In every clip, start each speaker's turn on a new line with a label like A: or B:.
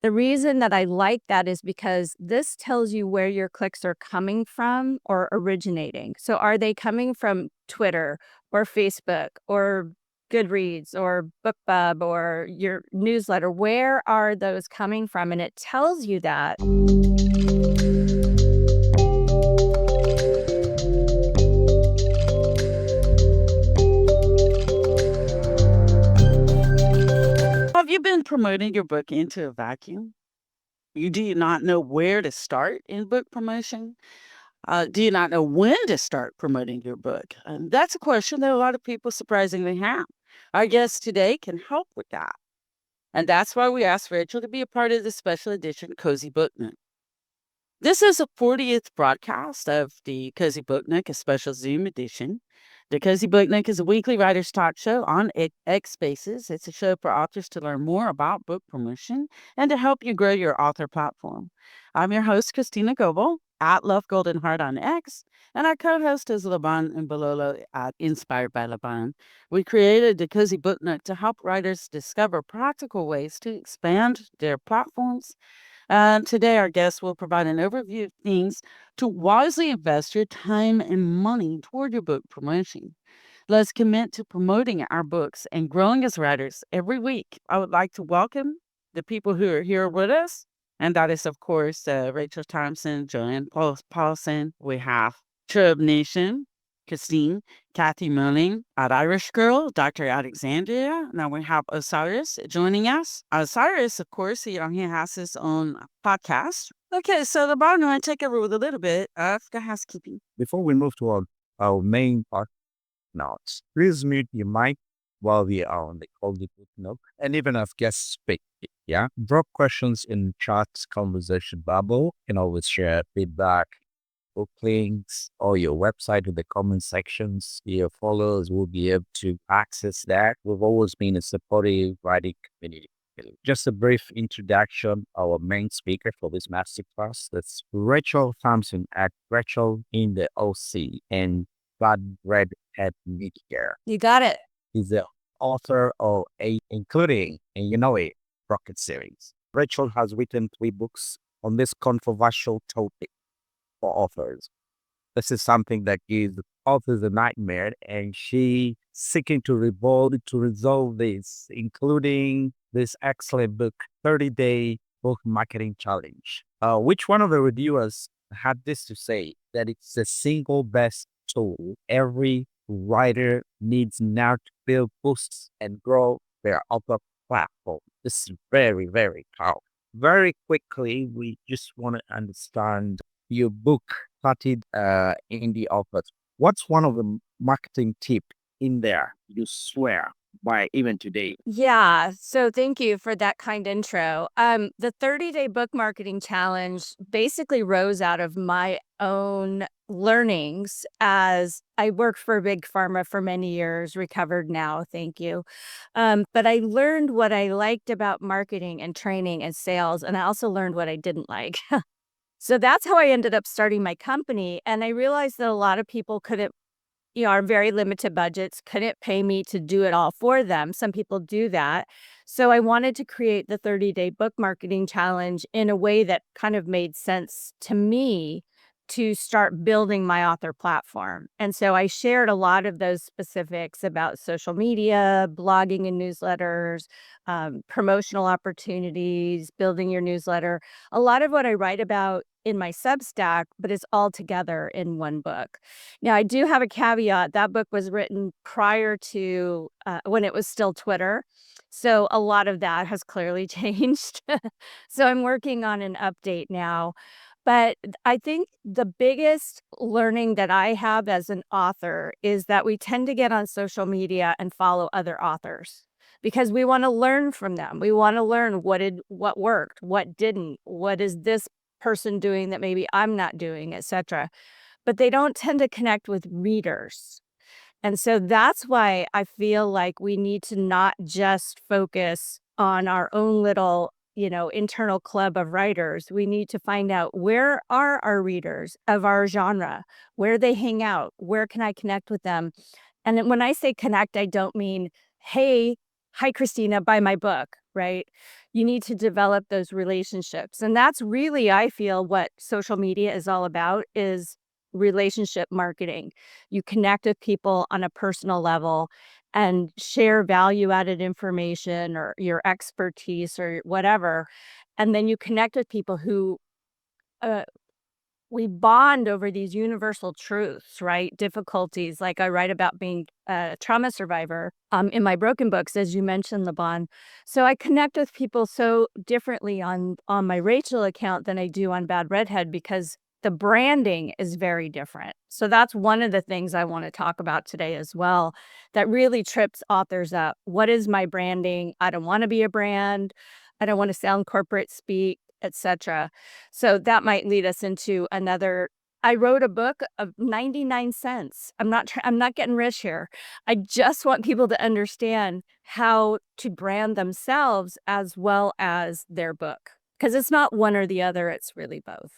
A: The reason that I like that is because this tells you where your clicks are coming from or originating. So are they coming from Twitter or Facebook or Goodreads or BookBub or your newsletter? Where are those coming from? And it tells you that.
B: Have you been promoting your book into a vacuum? Do you not know where to start in book promotion? Do you not know when to start promoting your book? And that's a question that a lot of people surprisingly have. Our guest today can help with that. And that's why we asked Rachel to be a part of the special edition Cozy Book Nook. This is a 40th broadcast of the Cozy Book Nook, a special Zoom edition. The Cozy Book Nook is a weekly writer's talk show on X Spaces. It's a show for authors to learn more about book promotion and to help you grow your author platform. I'm your host, Christina Goebel, at Love Golden Heart on X, and our co-host is Laban M'Mbololo at Inspired by Laban. We created the Cozy Book Nook to help writers discover practical ways to expand their platforms. Today, our guest will provide an overview of things to wisely invest your time and money toward your book promotion. Let's commit to promoting our books and growing as writers every week. I would like to welcome the people who are here with us, and that is, of course, Rachel Thompson, Joanne Paulson. We have Cherub Nation, Christine, Kathy Mulling, at Irish Girl, Dr. Alexandria. Now we have Osiris joining us. Osiris, of course, he has his own podcast. Okay, so the bottom line, take over with a little bit of the housekeeping.
C: Before we move to our main part now, please mute your mic while we are on the Cozy Book Nook and even if guests speak. Yeah, drop questions in chat's conversation bubble. You can always share feedback, book links, or your website in the comment sections. Your followers will be able to access that. We've always been a supportive writing community. Just a brief introduction. Our main speaker for this masterclass, that's Rachel Thompson at Rachel in the OC and Bad Red Head Media.
A: You got it.
C: He's the author of including, and you know it, Rocket series. Rachel has written 3 books on this controversial topic for authors. This is something that gives authors a nightmare, and she seeking to resolve this, including this excellent book, 30-Day Book Marketing Challenge. Which one of the reviewers had this to say, that it's the single best tool every writer needs now to build boosts and grow their author platform. This is very, very powerful. Very quickly, we just want to understand your book started in the office. What's one of the marketing tip in there you swear by even today?
A: Yeah. So thank you for that kind intro. The 30-day book marketing challenge basically rose out of my own learnings as I worked for big pharma for many years, recovered now, thank you. But I learned what I liked about marketing and training and sales, and I also learned what I didn't like. So that's how I ended up starting my company. And I realized that a lot of people couldn't, are very limited budgets, couldn't pay me to do it all for them. Some people do that. So I wanted to create the 30-day book marketing challenge in a way that kind of made sense to me to start building my author platform. And so I shared a lot of those specifics about social media, blogging and newsletters, promotional opportunities, building your newsletter, a lot of what I write about in my Substack, but it's all together in one book. Now, I do have a caveat. That book was written prior to when it was still Twitter. So a lot of that has clearly changed. So I'm working on an update now. But I think the biggest learning that I have as an author is that we tend to get on social media and follow other authors because we want to learn from them. We want to learn what worked, what didn't, what is this person doing that maybe I'm not doing, etc. But they don't tend to connect with readers. And so that's why I feel like we need to not just focus on our own little, internal club of writers. We need to find out, where are our readers of our genre, where they hang out, where can I connect with them? And when I say connect, I don't mean, hey, hi, Christina, buy my book, right? You need to develop those relationships. And that's really, I feel, what social media is all about is relationship marketing. You connect with people on a personal level and share value added information or your expertise or whatever. And then you connect with people who uh, we bond over these universal truths, right? Difficulties, like I write about being a trauma survivor in my broken books, as you mentioned, Laban. So I connect with people so differently on my Rachel account than I do on Bad Redhead because the branding is very different. So that's one of the things I want to talk about today as well that really trips authors up. What is my branding? I don't want to be a brand. I don't want to sound corporate speak, etc. So that might lead us into another. I wrote a book of 99 cents. I'm not getting rich here. I just want people to understand how to brand themselves as well as their book. Because it's not one or the other, it's really both.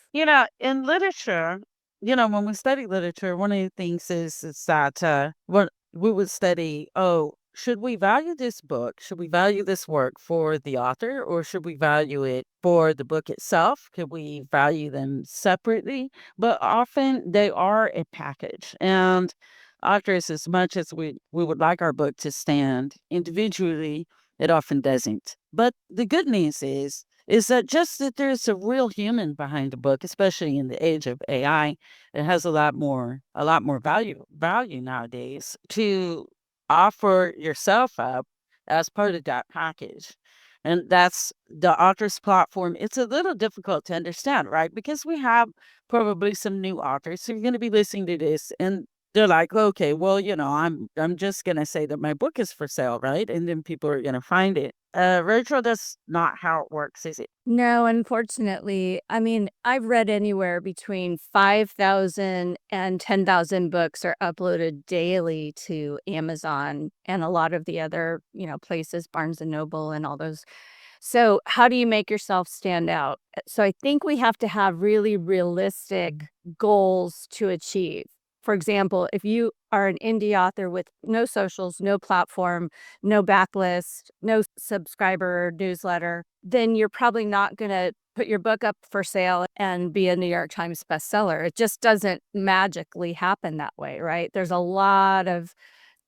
B: In literature, when we study literature, one of the things is that what we would study, oh, should we value this book? Should we value this work for the author, or should we value it for the book itself? Could we value them separately? But often they are a package. And authors, as much as we would like our book to stand individually, it often doesn't. But the good news is that just that there's a real human behind the book, especially in the age of AI, it has a lot more value nowadays to offer yourself up as part of that package. And that's the author's platform. It's a little difficult to understand, right? Because we have probably some new authors who are going to be listening to this and they're like, okay, well, I'm just gonna say that my book is for sale, right? And then people are gonna find it. Rachel, that's not how it works, is it?
A: No, unfortunately. I mean, I've read anywhere between 5,000 and 10,000 books are uploaded daily to Amazon and a lot of the other, places, Barnes and Noble and all those. So, how do you make yourself stand out? So, I think we have to have really realistic goals to achieve. For example, if you are an indie author with no socials, no platform, no backlist, no subscriber newsletter, then you're probably not going to put your book up for sale and be a New York Times bestseller. It just doesn't magically happen that way, right? There's a lot of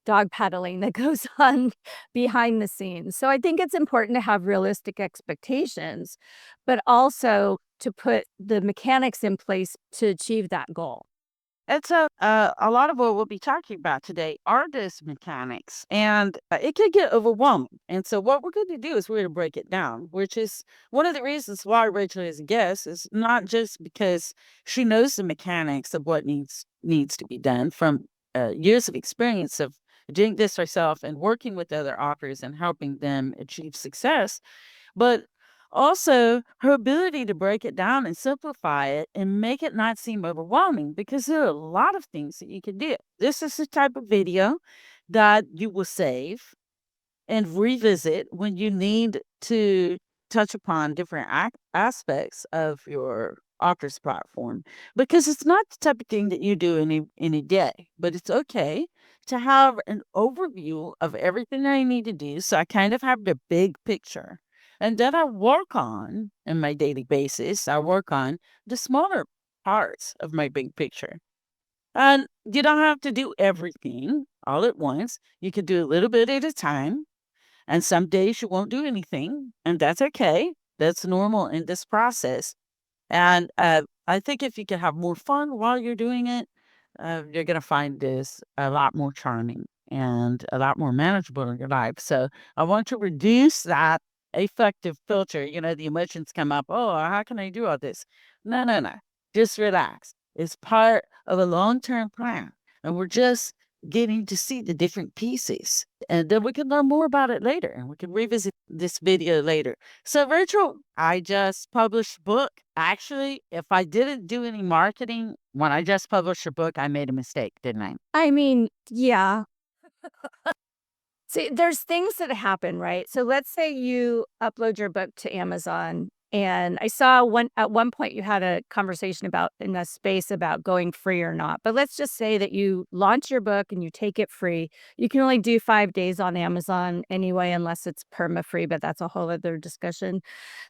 A: dog paddling that goes on behind the scenes. So I think it's important to have realistic expectations, but also to put the mechanics in place to achieve that goal.
B: And so, a lot of what we'll be talking about today are those mechanics, and it can get overwhelming. And so, what we're going to do is we're going to break it down, which is one of the reasons why Rachel is a guest. Is not just because she knows the mechanics of what needs to be done from years of experience of doing this herself and working with other authors and helping them achieve success, but also her ability to break it down and simplify it and make it not seem overwhelming because there are a lot of things that you can do. This is the type of video that you will save and revisit when you need to touch upon different aspects of your author's platform, because it's not the type of thing that you do any day, but it's okay to have an overview of everything I need to do, so I kind of have the big picture, and then I work on in my daily basis, I work on the smaller parts of my big picture. And you don't have to do everything all at once. You can do a little bit at a time, and some days you won't do anything, and that's okay. That's normal in this process. And I think if you can have more fun while you're doing it, you're going to find this a lot more charming and a lot more manageable in your life. So I want to reduce that affective filter. The emotions come up. Oh, how can I do all this? No, no, no. Just relax. It's part of a long term plan. And we're just getting to see the different pieces. And then we can learn more about it later and we can revisit this video later. So, Rachel, I just published a book. Actually, if I didn't do any marketing when I just published a book, I made a mistake, didn't I?
A: I mean, yeah. See, there's things that happen, right? So let's say you upload your book to Amazon And I saw at one point you had a conversation about in a space about going free or not. But let's just say that you launch your book and you take it free. You can only do 5 days on Amazon anyway, unless it's perma free, but that's a whole other discussion.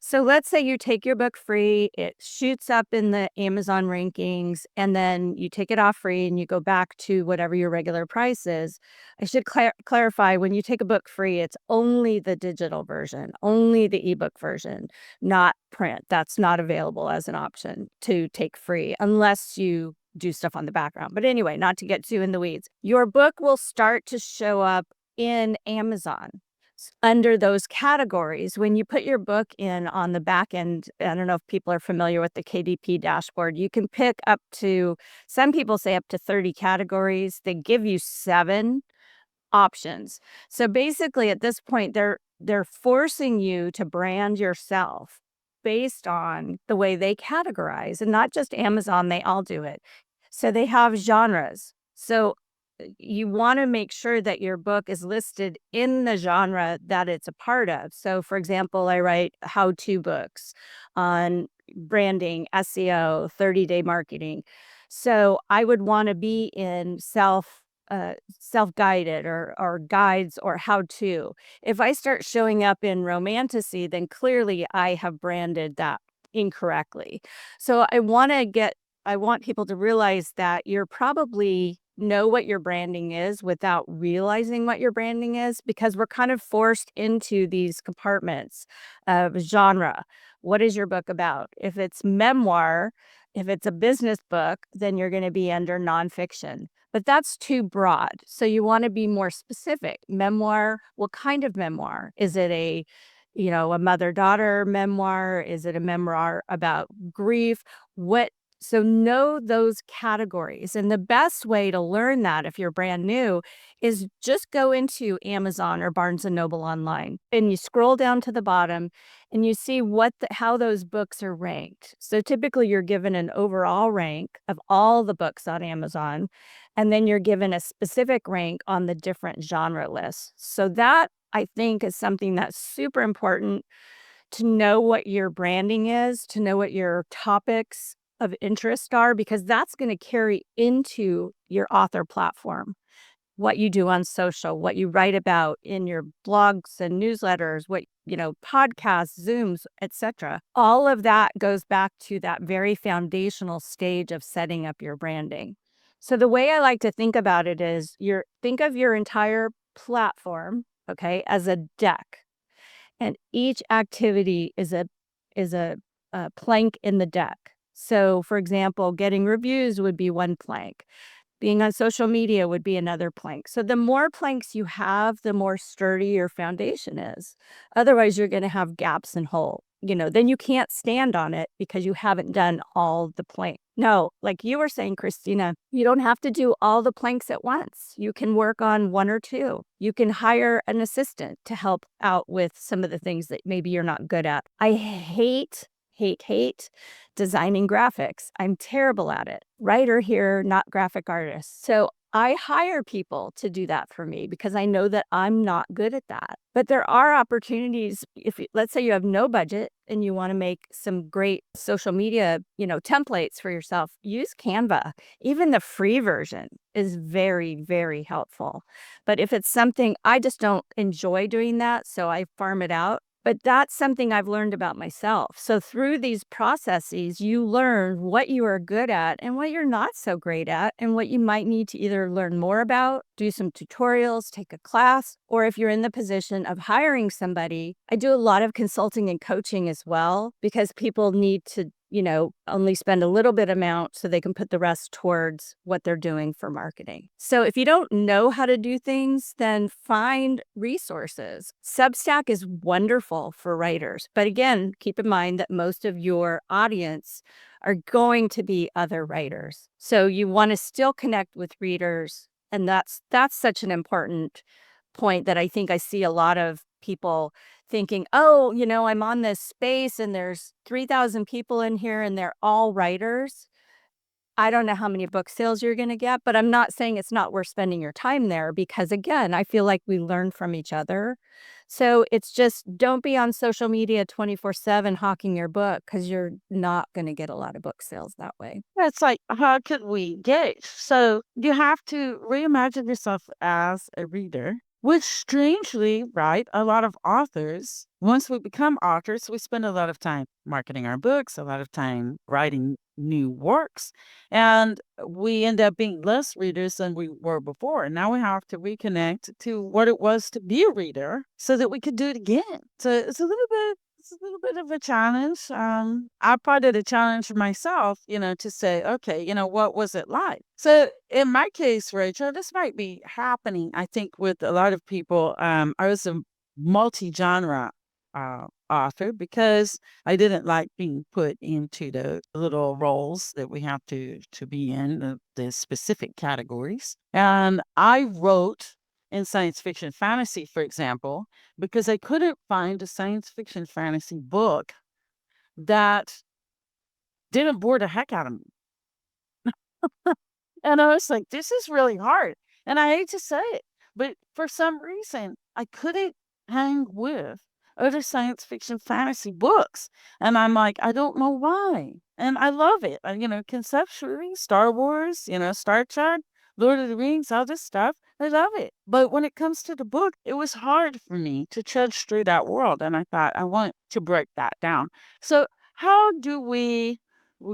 A: So let's say you take your book free, it shoots up in the Amazon rankings, and then you take it off free and you go back to whatever your regular price is. I should clarify, when you take a book free, it's only the digital version, only the ebook version, not print. That's not available as an option to take free unless you do stuff on the background. But anyway, not to get too in the weeds, your book will start to show up in Amazon under those categories. When you put your book in on the back end, I don't know if people are familiar with the KDP dashboard, you can pick up to, some people say up to 30 categories. They give you 7 options. So basically at this point they're forcing you to brand yourself based on the way they categorize, and not just Amazon, they all do it. So they have genres. So you want to make sure that your book is listed in the genre that it's a part of. So for example, I write how-to books on branding, SEO, 30-day marketing. So I would want to be in self-guided or guides or how to. If I start showing up in romantasy, then clearly I have branded that incorrectly. So I want people to realize that you're probably know what your branding is without realizing what your branding is, because we're kind of forced into these compartments of genre. What is your book about? If it's memoir, if it's a business book, then you're going to be under nonfiction. But that's too broad. So you want to be more specific. Memoir, what kind of memoir? Is it a mother-daughter memoir? Is it a memoir about grief? So know those categories. And the best way to learn that if you're brand new is just go into Amazon or Barnes and Noble online and you scroll down to the bottom and you see how those books are ranked. So typically you're given an overall rank of all the books on Amazon, and then you're given a specific rank on the different genre lists. So that, I think, is something that's super important to know what your branding is, to know what your topics of interest are, because that's going to carry into your author platform. What you do on social, what you write about in your blogs and newsletters, podcasts, Zooms, etc. All of that goes back to that very foundational stage of setting up your branding. So the way I like to think about it is think of your entire platform, okay, as a deck. And each activity is a plank in the deck. So, for example, getting reviews would be one plank. Being on social media would be another plank. So the more planks you have, the more sturdy your foundation is. Otherwise, you're going to have gaps and holes. Then you can't stand on it because you haven't done all the planks. No, like you were saying, Christina, you don't have to do all the planks at once. You can work on 1 or 2. You can hire an assistant to help out with some of the things that maybe you're not good at. I hate designing graphics. I'm terrible at it. Writer here, not graphic artist. So I hire people to do that for me because I know that I'm not good at that. But there are opportunities. Let's say you have no budget and you want to make some great social media, templates for yourself, use Canva. Even the free version is very, very helpful. But if it's something, I just don't enjoy doing that, so I farm it out. But that's something I've learned about myself. So through these processes, you learn what you are good at and what you're not so great at, and what you might need to either learn more about, do some tutorials, take a class, or if you're in the position of hiring somebody. I do a lot of consulting and coaching as well, because people need to only spend a little bit amount so they can put the rest towards what they're doing for marketing. So if you don't know how to do things, then find resources. Substack is wonderful for writers. But again, keep in mind that most of your audience are going to be other writers. So you want to still connect with readers. And that's such an important point that I think I see a lot of people thinking, oh, I'm on this space and there's 3,000 people in here and they're all writers. I don't know how many book sales you're going to get, but I'm not saying it's not worth spending your time there, because again, I feel like we learn from each other. So it's just don't be on social media 24/7 hawking your book because you're not going to get a lot of book sales that way.
B: It's like, how could we gauge? So you have to reimagine yourself as a reader, which strangely, right? A lot of authors, once we become authors, we spend a lot of time marketing our books, a lot of time writing new works, and we end up being less readers than we were before. And now we have to reconnect to what it was to be a reader so that we could do it again. So it's a little bit of a challenge. I part of the challenge for myself, to say, okay, what was it like? So in my case, Rachel, this might be happening, I think, with a lot of people. I was a multi-genre author because I didn't like being put into the little roles that we have to be in, the specific categories. And I wrote in science fiction fantasy, for example, because I couldn't find a science fiction fantasy book that didn't bore the heck out of me. And I was like, this is really hard. And I hate to say it, but for some reason, I couldn't hang with other science fiction fantasy books. And I'm like, I don't know why. And I love it. Conceptually, Star Wars, Star Trek, Lord of the Rings, all this stuff, I love it. But when it comes to the book, it was hard for me to trudge through that world. And I thought, I want to break that down. So, how do we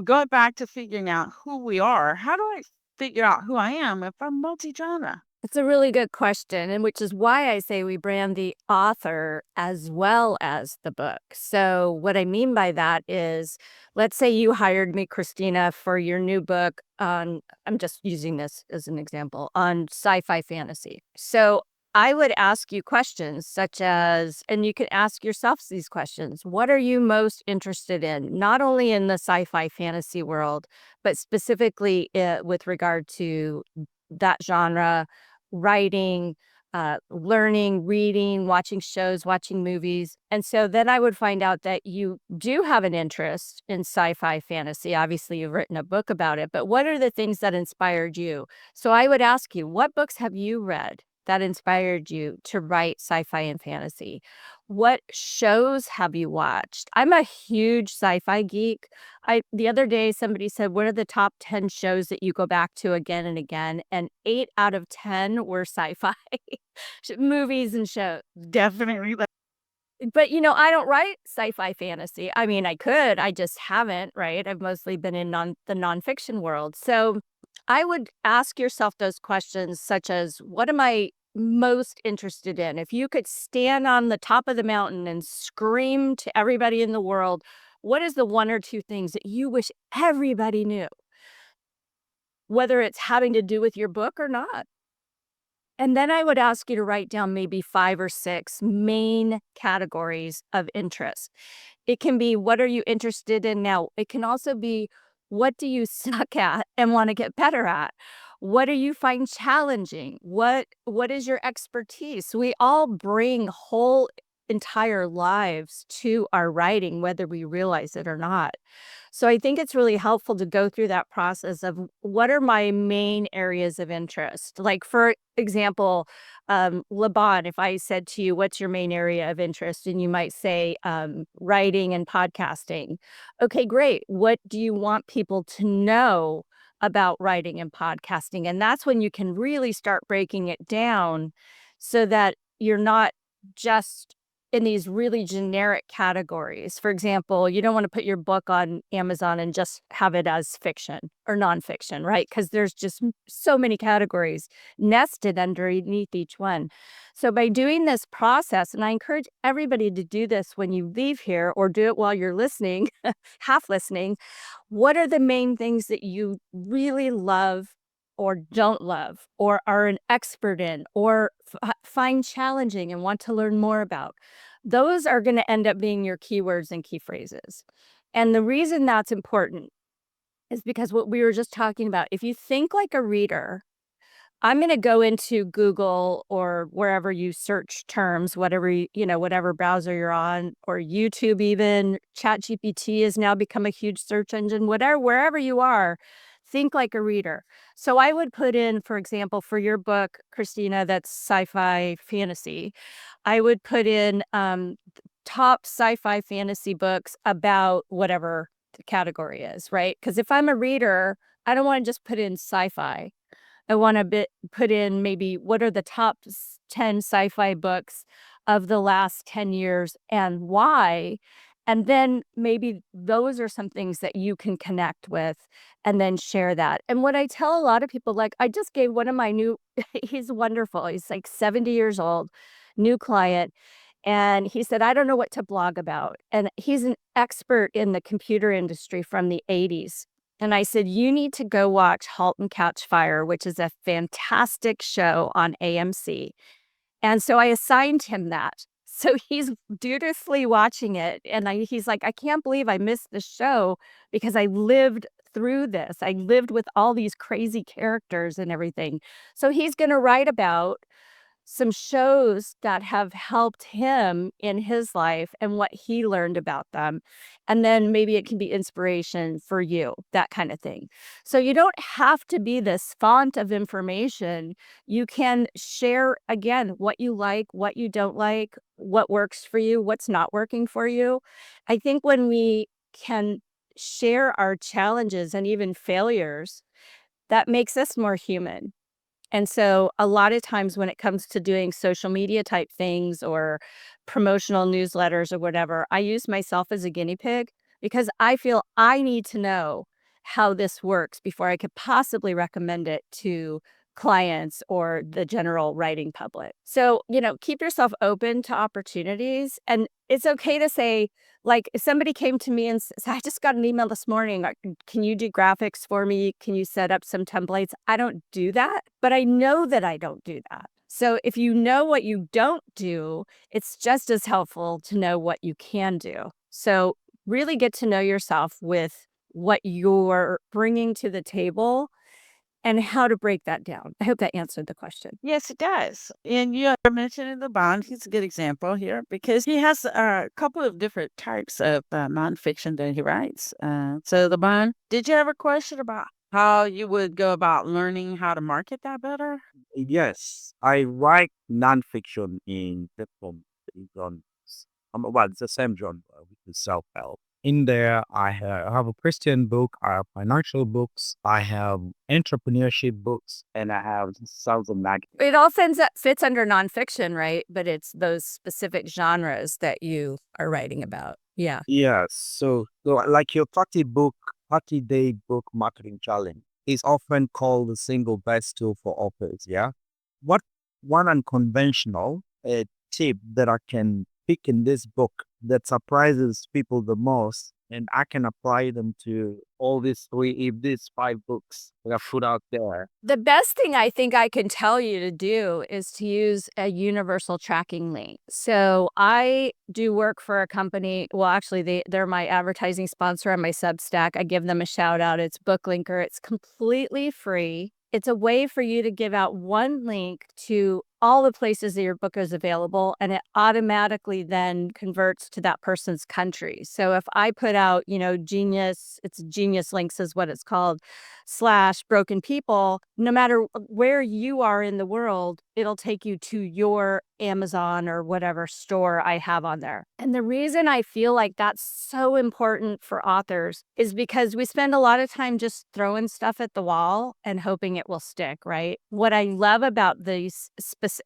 B: go back to figuring out who we are? How do I figure out who I am if I'm multi-genre?
A: It's a really good question, and which is why I say we brand the author as well as the book. So, what I mean by that is, let's say you hired me, Christina, for your new book on, I'm just using this as an example, on sci fi fantasy. So, I would ask you questions such as, and you can ask yourselves these questions: what are you most interested in? Not only in the sci fi fantasy world, but specifically with regard to that genre, writing, learning, reading, watching shows, watching movies. And so then I would find out that you do have an interest in sci fi fantasy. Obviously, you've written a book about it, but what are the things that inspired you? So I would ask you, what books have you read that inspired you to write sci fi and fantasy? What shows have you watched? I'm a huge sci fi geek. The other day somebody said, "What are the top 10 shows that you go back to again and again?" And 8 out of 10 were sci-fi movies and shows.
B: Definitely.
A: But, I don't write sci-fi fantasy. I mean, I could, I just haven't, right? I've mostly been in the nonfiction world. So, I would ask yourself those questions such as, what am I most interested in? If you could stand on the top of the mountain and scream to everybody in the world, what is the one or two things that you wish everybody knew? Whether it's having to do with your book or not. And then I would ask you to write down maybe 5 or 6 main categories of interest. It can be, what are you interested in now? It can also be, what do you suck at and want to get better at? What do you find challenging? What is your expertise? We all bring whole entire lives to our writing, whether we realize it or not. So I think it's really helpful to go through that process of, what are my main areas of interest? Like, for example, Laban, if I said to you, what's your main area of interest? And you might say, writing and podcasting. Okay, great. What do you want people to know about writing and podcasting? And that's when you can really start breaking it down so that you're not just in these really generic categories. For example, you don't want to put your book on Amazon and just have it as fiction or nonfiction, right? Because there's just so many categories nested underneath each one. So by doing this process, and I encourage everybody to do this when you leave here or do it while you're listening, half listening, what are the main things that you really love or don't love or are an expert in or find challenging and want to learn more about? Those are going to end up being your keywords and key phrases. And the reason that's important is because what we were just talking about, if you think like a reader, I'm going to go into Google or wherever you search terms, whatever, whatever browser you're on, or YouTube even. ChatGPT has now become a huge search engine, whatever, wherever you are. think like a reader. So I would put in, for example, for your book, Christina, that's sci-fi fantasy, I would put in top sci-fi fantasy books about whatever the category is, right? Because if I'm a reader, I don't want to just put in sci-fi. I want to put in maybe what are the top 10 sci-fi books of the last 10 years and why. And then maybe those are some things that you can connect with and then share that. And what I tell a lot of people, like I just gave one of my new, he's wonderful. He's like 70 years old, new client. And he said, I don't know what to blog about. And he's an expert in the computer industry from the 80s. And I said, you need to go watch *Halt and Catch Fire*, which is a fantastic show on AMC. And so I assigned him that. So he's dutifully watching it. And he's like, I can't believe I missed the show because I lived through this. I lived with all these crazy characters and everything. So he's going to write about some shows that have helped him in his life and what he learned about them. And then maybe it can be inspiration for you, that kind of thing. So you don't have to be this font of information. You can share, again, what you like, what you don't like, what works for you, what's not working for you. I think when we can share our challenges and even failures, that makes us more human. And so a lot of times when it comes to doing social media type things or promotional newsletters or whatever, I use myself as a guinea pig because I feel I need to know how this works before I could possibly recommend it to clients or the general writing public. So, keep yourself open to opportunities. And it's okay to say, like, if somebody came to me and says, I just got an email this morning, can you do graphics for me? Can you set up some templates? I don't do that, but I know that I don't do that. So if you know what you don't do, it's just as helpful to know what you can do. So really get to know yourself with what you're bringing to the table and how to break that down. I hope that answered the question.
B: Yes, it does. And you are mentioning the bond. He's a good example here because he has a couple of different types of nonfiction that he writes. So the bond, did you have a question about how you would go about learning how to market that better?
C: Yes, I write nonfiction in different genres. Well, it's the same genre, which is self-help. In there, I have a Christian book, I have financial books, I have entrepreneurship books, and I have sales and marketing.
A: It all fits under nonfiction, right? But it's those specific genres that you are writing about. Yeah.
C: Yes, so like your 30-day book marketing challenge is often called the single best tool for authors. Yeah, what one unconventional tip that I can pick in this book that surprises people the most, and I can apply them to all these 5 books that I put out there.
A: The best thing I think I can tell you to do is to use a universal tracking link. So I do work for a company. Well, actually, they're my advertising sponsor on my Substack. I give them a shout out. It's BookLinker. It's completely free. It's a way for you to give out one link to all the places that your book is available, and it automatically then converts to that person's country. So if I put out, Genius, it's Genius Links is what it's called, /Broken People, no matter where you are in the world, it'll take you to your Amazon or whatever store I have on there. And the reason I feel like that's so important for authors is because we spend a lot of time just throwing stuff at the wall and hoping it will stick, right? What I love about these,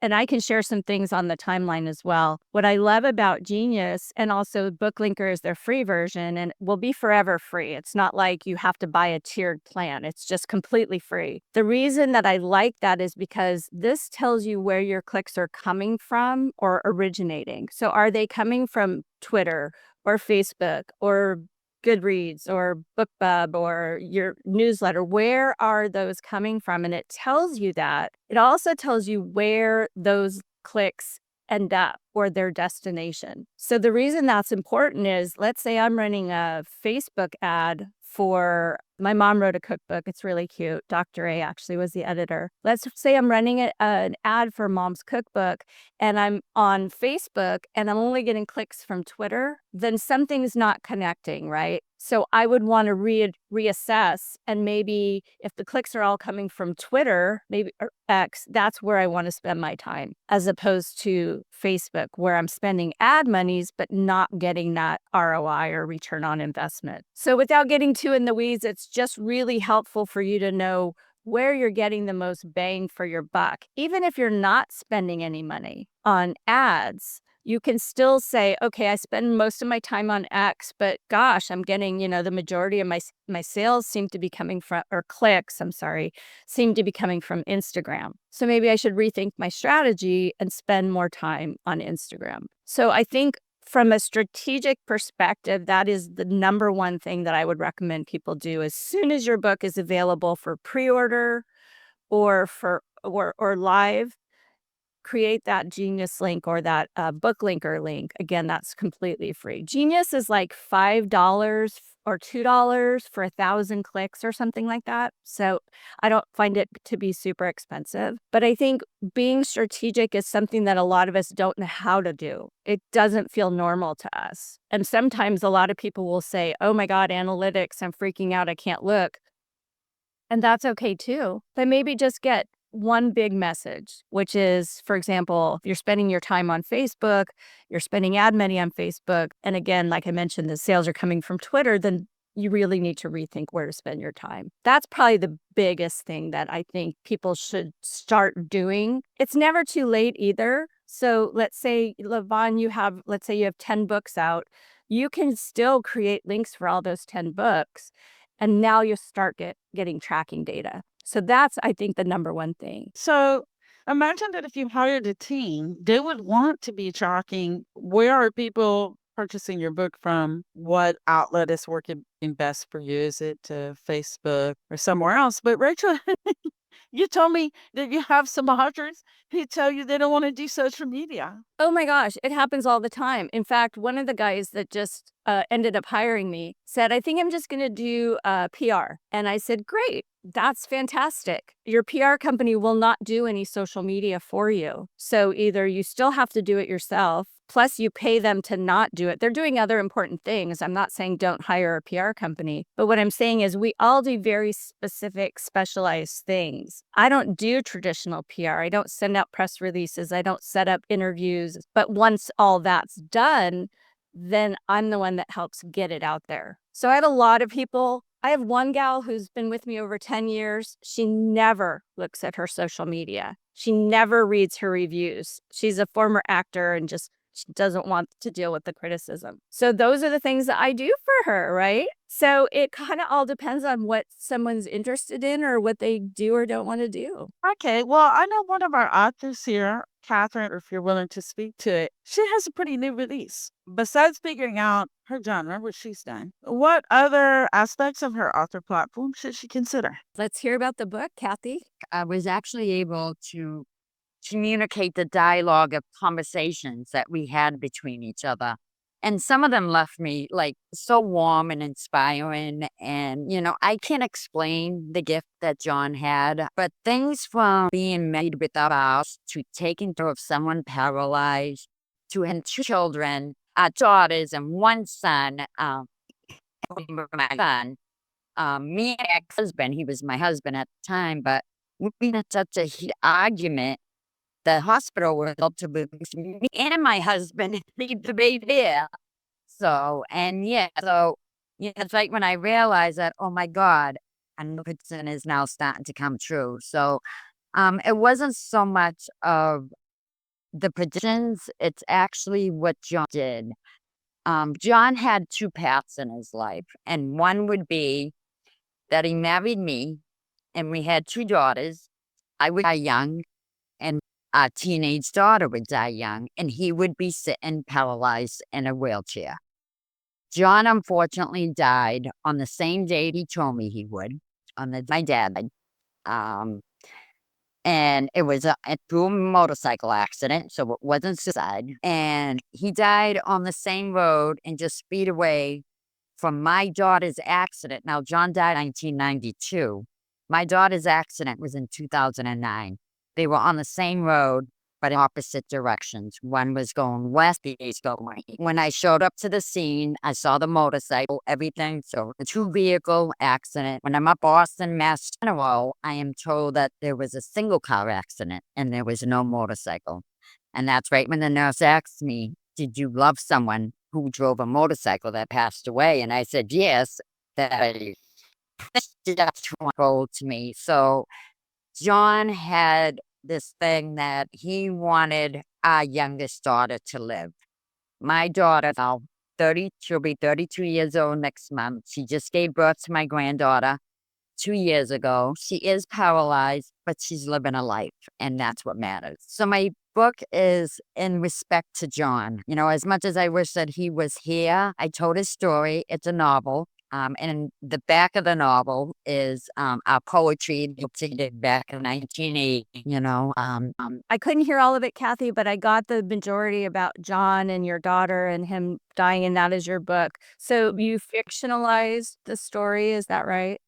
A: and I can share some things on the timeline as well. What I love about Genius and also BookLinker is their free version and will be forever free. It's not like you have to buy a tiered plan. It's just completely free. The reason that I like that is because this tells you where your clicks are coming from or originating. So are they coming from Twitter or Facebook or Goodreads or BookBub or your newsletter? Where are those coming from? And it tells you that. It also tells you where those clicks end up or their destination. So the reason that's important is, let's say I'm running a Facebook ad for my mom wrote a cookbook. It's really cute. Dr. A actually was the editor. Let's say I'm running an ad for mom's cookbook and I'm on Facebook and I'm only getting clicks from Twitter, then something's not connecting, right? So I would want to reassess, and maybe if the clicks are all coming from Twitter, maybe or X, that's where I want to spend my time, as opposed to Facebook, where I'm spending ad monies but not getting that ROI or return on investment. So without getting too in the weeds, it's just really helpful for you to know where you're getting the most bang for your buck. Even if you're not spending any money on ads, you can still say, okay, I spend most of my time on X, but gosh, I'm getting, the majority of my sales seem to be coming from, or clicks, I'm sorry, seem to be coming from Instagram. So maybe I should rethink my strategy and spend more time on Instagram. So I think from a strategic perspective, that is the number one thing that I would recommend people do as soon as your book is available for pre-order or or live. Create that Genius link or that book linker link. Again, that's completely free. Genius is like $5 or $2 for 1,000 clicks or something like that. So I don't find it to be super expensive. But I think being strategic is something that a lot of us don't know how to do. It doesn't feel normal to us. And sometimes a lot of people will say, oh my God, analytics, I'm freaking out, I can't look. And that's okay too. But maybe just get one big message, which is, for example, if you're spending your time on Facebook, you're spending ad money on Facebook. And again, like I mentioned, the sales are coming from Twitter, then you really need to rethink where to spend your time. That's probably the biggest thing that I think people should start doing. It's never too late either. So let's say, Laban, let's say you have 10 books out. You can still create links for all those 10 books. And now you start getting tracking data. So that's, I think, the number one thing.
B: So imagine that if you hired a team, they would want to be tracking where are people purchasing your book from, what outlet is working best for you. Is it Facebook or somewhere else? But Rachel, you told me that you have some authors who tell you they don't want to do social media.
A: Oh my gosh, it happens all the time. In fact, one of the guys that just ended up hiring me said, I think I'm just going to do PR. And I said, great, that's fantastic. Your PR company will not do any social media for you. So either you still have to do it yourself, plus you pay them to not do it. They're doing other important things. I'm not saying don't hire a PR company. But what I'm saying is we all do very specific, specialized things. I don't do traditional PR. I don't send out press releases. I don't set up interviews. But once all that's done, then I'm the one that helps get it out there. So I have a lot of people. I have one gal who's been with me over 10 years. She never looks at her social media. She never reads her reviews. She's a former actor and just she doesn't want to deal with the criticism. So those are the things that I do for her, right? So it kind of all depends on what someone's interested in or what they do or don't want to do.
B: Okay, well, I know one of our authors here, Catherine, if you're willing to speak to it, she has a pretty new release. Besides figuring out her genre, which she's done, what other aspects of her author platform should she consider?
A: Let's hear about the book, Kathy.
D: I was actually able to communicate the dialogue of conversations that we had between each other. And some of them left me like so warm and inspiring. And, I can't explain the gift that John had, but things from being married without a spouse to taking care of someone paralyzed to having 2 children, daughters and one son, my son, me and ex-husband, he was my husband at the time, but we had such a heated argument. The hospital was able to move me and my husband and leave the baby there. It's like when I realized that, oh my God, and Richardson is now starting to come true. So it wasn't so much of the predictions, it's actually what John did. John had 2 paths in his life, and one would be that he married me, and we had 2 daughters. I would die young, and our teenage daughter would die young, and he would be sitting paralyzed in a wheelchair. John unfortunately died on the same day he told me he would, my dad died. And it was through a motorcycle accident, so it wasn't suicide. And he died on the same road and just feet away from my daughter's accident. Now, John died in 1992. My daughter's accident was in 2009. They were on the same road, but in opposite directions. One was going west, the other was going east. When I showed up to the scene, I saw the motorcycle, everything. So a two-vehicle accident. When I'm up Boston, Mass General, I am told that there was a single car accident and there was no motorcycle. And that's right when the nurse asked me, did you love someone who drove a motorcycle that passed away? And I said, yes, that that's told to me. So John had this thing that he wanted our youngest daughter to live. My daughter, now 30, she'll be 32 years old next month. She just gave birth to my granddaughter 2 years ago. She is paralyzed, but she's living a life, and that's what matters. So my book is in respect to John. You know, as much as I wish that he was here, I told his story. It's a novel. And the back of the novel is our poetry did back in 1980, you know.
A: I couldn't hear all of it, Kathy, but I got the majority about John and your daughter and him dying, and that is your book. So you fictionalized the story, is that right?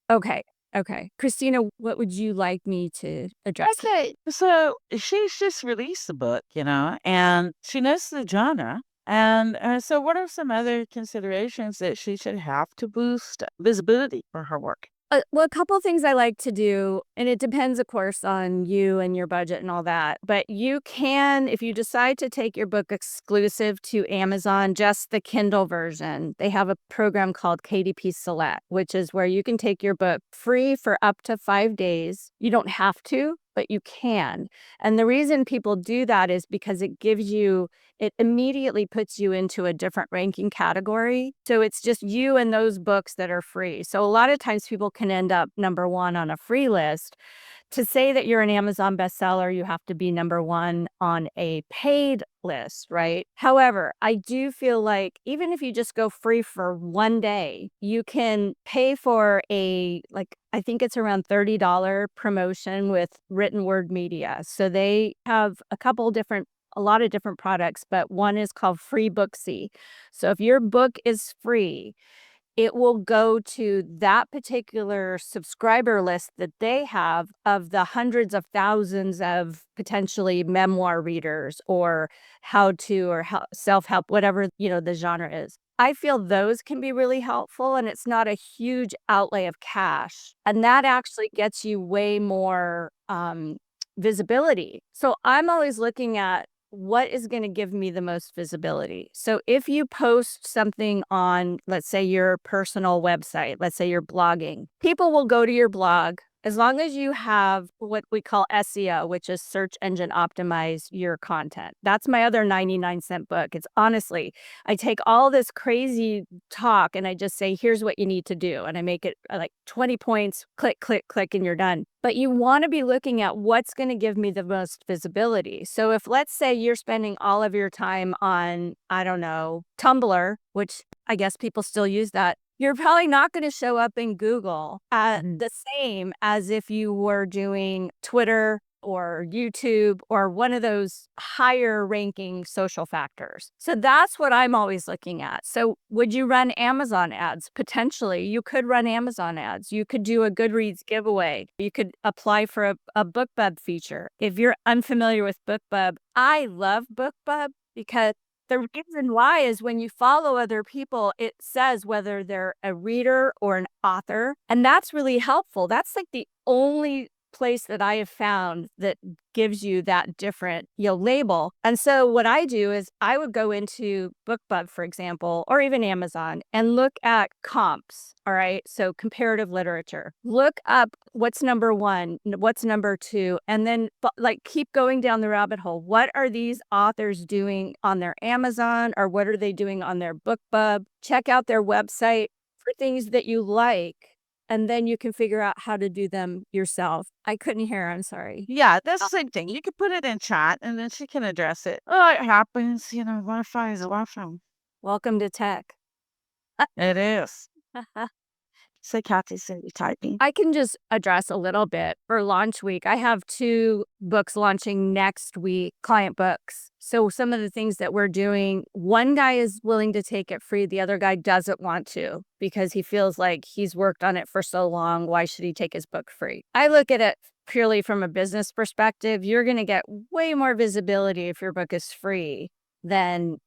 A: Okay. Okay. Christina, what would you like me to address?
B: Okay, so she's just released the book, and she knows the genre. And so, what are some other considerations that she should have to boost visibility for her work?
A: Well, a couple things I like to do, and it depends, of course, on you and your budget and all that. But you can, if you decide to take your book exclusive to Amazon, just the Kindle version, they have a program called KDP Select, which is where you can take your book free for up to 5 days. You don't have to, but you can. And the reason people do that is because it immediately puts you into a different ranking category. So it's just you and those books that are free. So a lot of times people can end up number one on a free list. To say that you're an Amazon bestseller, you have to be number one on a paid list, right? However, I do feel like even if you just go free for one day, you can pay for I think it's around $30 promotion with written word media. So they have a lot of different products, but one is called Free Booksy. So if your book is free, it will go to that particular subscriber list that they have of the hundreds of thousands of potentially memoir readers or self-help, whatever, the genre is. I feel those can be really helpful, and it's not a huge outlay of cash. And that actually gets you way more visibility. So I'm always looking at what is going to give me the most visibility. So if you post something on, let's say, your personal website, let's say you're blogging, people will go to your blog as long as you have what we call SEO, which is search engine optimize your content. That's my other 99-cent book. It's honestly, I take all this crazy talk and I just say, here's what you need to do. And I make it like 20 points, click, click, click, and you're done. But you want to be looking at what's going to give me the most visibility. So if, let's say, you're spending all of your time on, I don't know, Tumblr, which I guess people still use that, you're probably not going to show up in Google at the same as if you were doing Twitter or YouTube or one of those higher ranking social factors. So that's what I'm always looking at. So would you run Amazon ads? Potentially, you could run Amazon ads. You could do a Goodreads giveaway. You could apply for a BookBub feature. If you're unfamiliar with BookBub, I love BookBub because the reason why is when you follow other people, it says whether they're a reader or an author. And that's really helpful. That's like the only place that I have found that gives you that different, label. And so what I do is I would go into BookBub, for example, or even Amazon and look at comps. All right. So comparative literature, look up what's number one, what's number two, and then keep going down the rabbit hole. What are these authors doing on their Amazon, or what are they doing on their BookBub? Check out their website for things that you like. And then you can figure out how to do them yourself. I couldn't hear. I'm sorry.
B: Yeah, that's the same thing. You can put it in chat and then she can address it. Oh, it happens. Wi-Fi is Wi-Fi.
A: Welcome to tech.
B: It is.
E: So Kathy's going to be typing.
A: I can just address a little bit. For launch week, I have 2 books launching next week, client books. So some of the things that we're doing, one guy is willing to take it free. The other guy doesn't want to because he feels like he's worked on it for so long. Why should he take his book free? I look at it purely from a business perspective. You're going to get way more visibility if your book is free than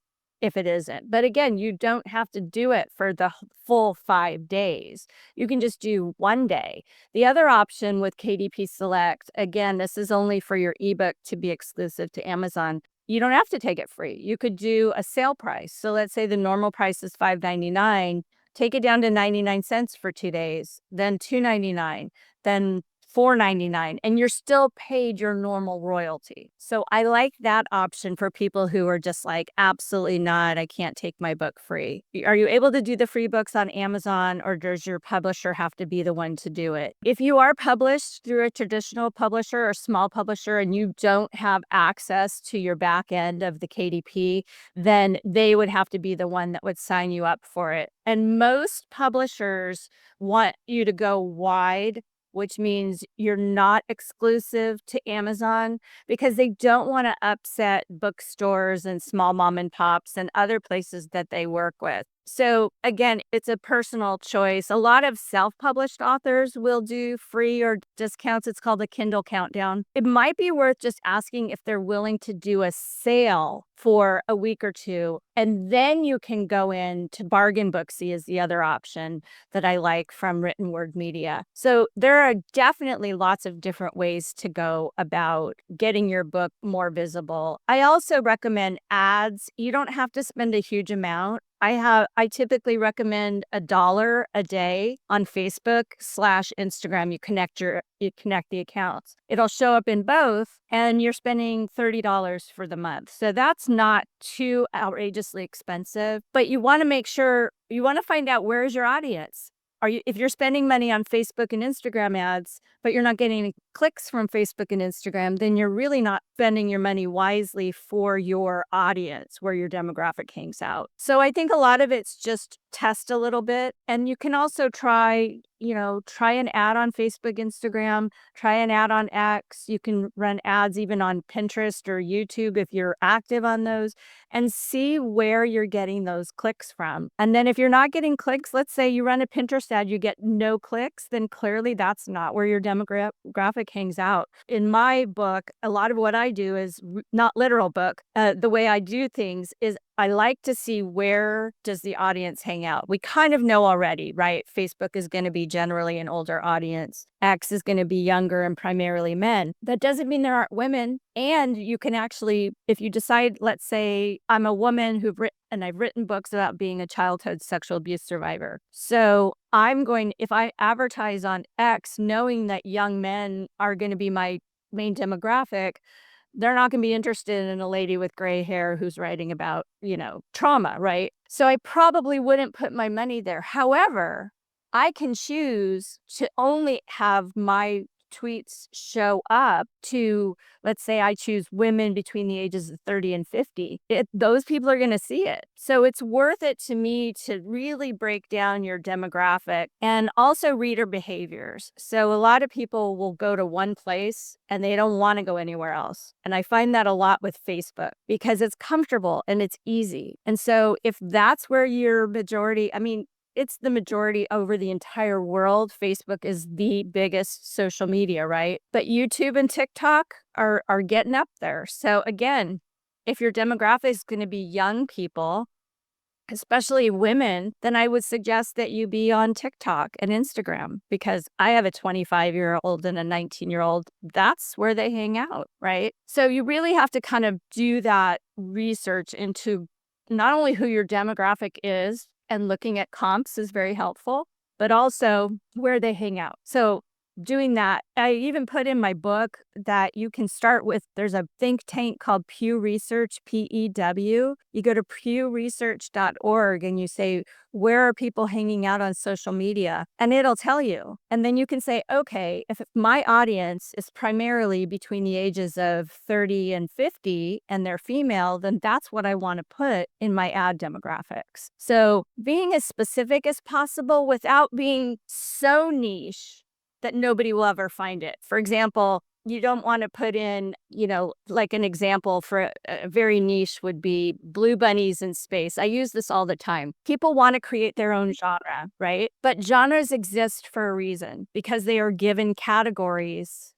A: if it isn't. But again, you don't have to do it for the full 5 days. You can just do 1 day. The other option with KDP Select, again, this is only for your ebook to be exclusive to Amazon. You don't have to take it free. You could do a sale price. So let's say the normal price is $5.99. Take it down to 99 cents for 2 days, then $2.99, then $4.99, and you're still paid your normal royalty. So I like that option for people who are just like, absolutely not, I can't take my book free. Are you able to do the free books on Amazon, or does your publisher have to be the one to do it? If you are published through a traditional publisher or small publisher and you don't have access to your back end of the KDP, then they would have to be the one that would sign you up for it. And most publishers want you to go wide, which means you're not exclusive to Amazon, because they don't want to upset bookstores and small mom and pops and other places that they work with. So again, it's a personal choice. A lot of self-published authors will do free or discounts. It's called a Kindle countdown. It might be worth just asking if they're willing to do a sale for a week or 2, and then you can go in to Bargain Booksy is the other option that I like from Written Word Media. So there are definitely lots of different ways to go about getting your book more visible. I also recommend ads. You don't have to spend a huge amount. I typically recommend $1 a day on Facebook/Instagram. You connect the accounts. It'll show up in both, and you're spending $30 for the month. So that's not too outrageously expensive, but you want to make sure you want to find out, where is your audience? If you're spending money on Facebook and Instagram ads, but you're not getting any clicks from Facebook and Instagram, then you're really not spending your money wisely for your audience, where your demographic hangs out. So I think a lot of it's just test a little bit. And you can also try an ad on Facebook, Instagram, try an ad on X. You can run ads even on Pinterest or YouTube if you're active on those, and see where you're getting those clicks from. And then if you're not getting clicks, let's say you run a Pinterest ad, you get no clicks, then clearly that's not where your demographic hangs out. In my book, a lot of what I do is not literal book. The way I do things is I like to see, where does the audience hang out? We kind of know already, right? Facebook is going to be generally an older audience. X is going to be younger and primarily men. That doesn't mean there aren't women. And you can actually, if you decide, let's say I'm a woman I've written books about being a childhood sexual abuse survivor. So if I advertise on X, knowing that young men are going to be my main demographic, they're not going to be interested in a lady with gray hair who's writing about, trauma, right? So I probably wouldn't put my money there. However, I can choose to only have my tweets show up to, let's say I choose women between the ages of 30 and 50. Those people are going to see it. So it's worth it to me to really break down your demographic and also reader behaviors. So a lot of people will go to one place and they don't want to go anywhere else. And I find that a lot with Facebook because it's comfortable and it's easy. And so if that's where your majority, it's the majority over the entire world. Facebook is the biggest social media, right? But YouTube and TikTok are getting up there. So again, if your demographic is going to be young people, especially women, then I would suggest that you be on TikTok and Instagram, because I have a 25-year-old and a 19-year-old. That's where they hang out, right? So you really have to kind of do that research into not only who your demographic is, and looking at comps is very helpful, but also where they hang out. So doing that. I even put in my book that you can start with, there's a think tank called Pew Research, PEW. You go to pewresearch.org and you say, where are people hanging out on social media? And it'll tell you. And then you can say, okay, if my audience is primarily between the ages of 30 and 50 and they're female, then that's what I want to put in my ad demographics. So being as specific as possible without being so niche that nobody will ever find it. For example, you don't want to put in, like an example for a very niche would be blue bunnies in space. I use this all the time. People want to create their own genre, right? But genres exist for a reason because they are given categories,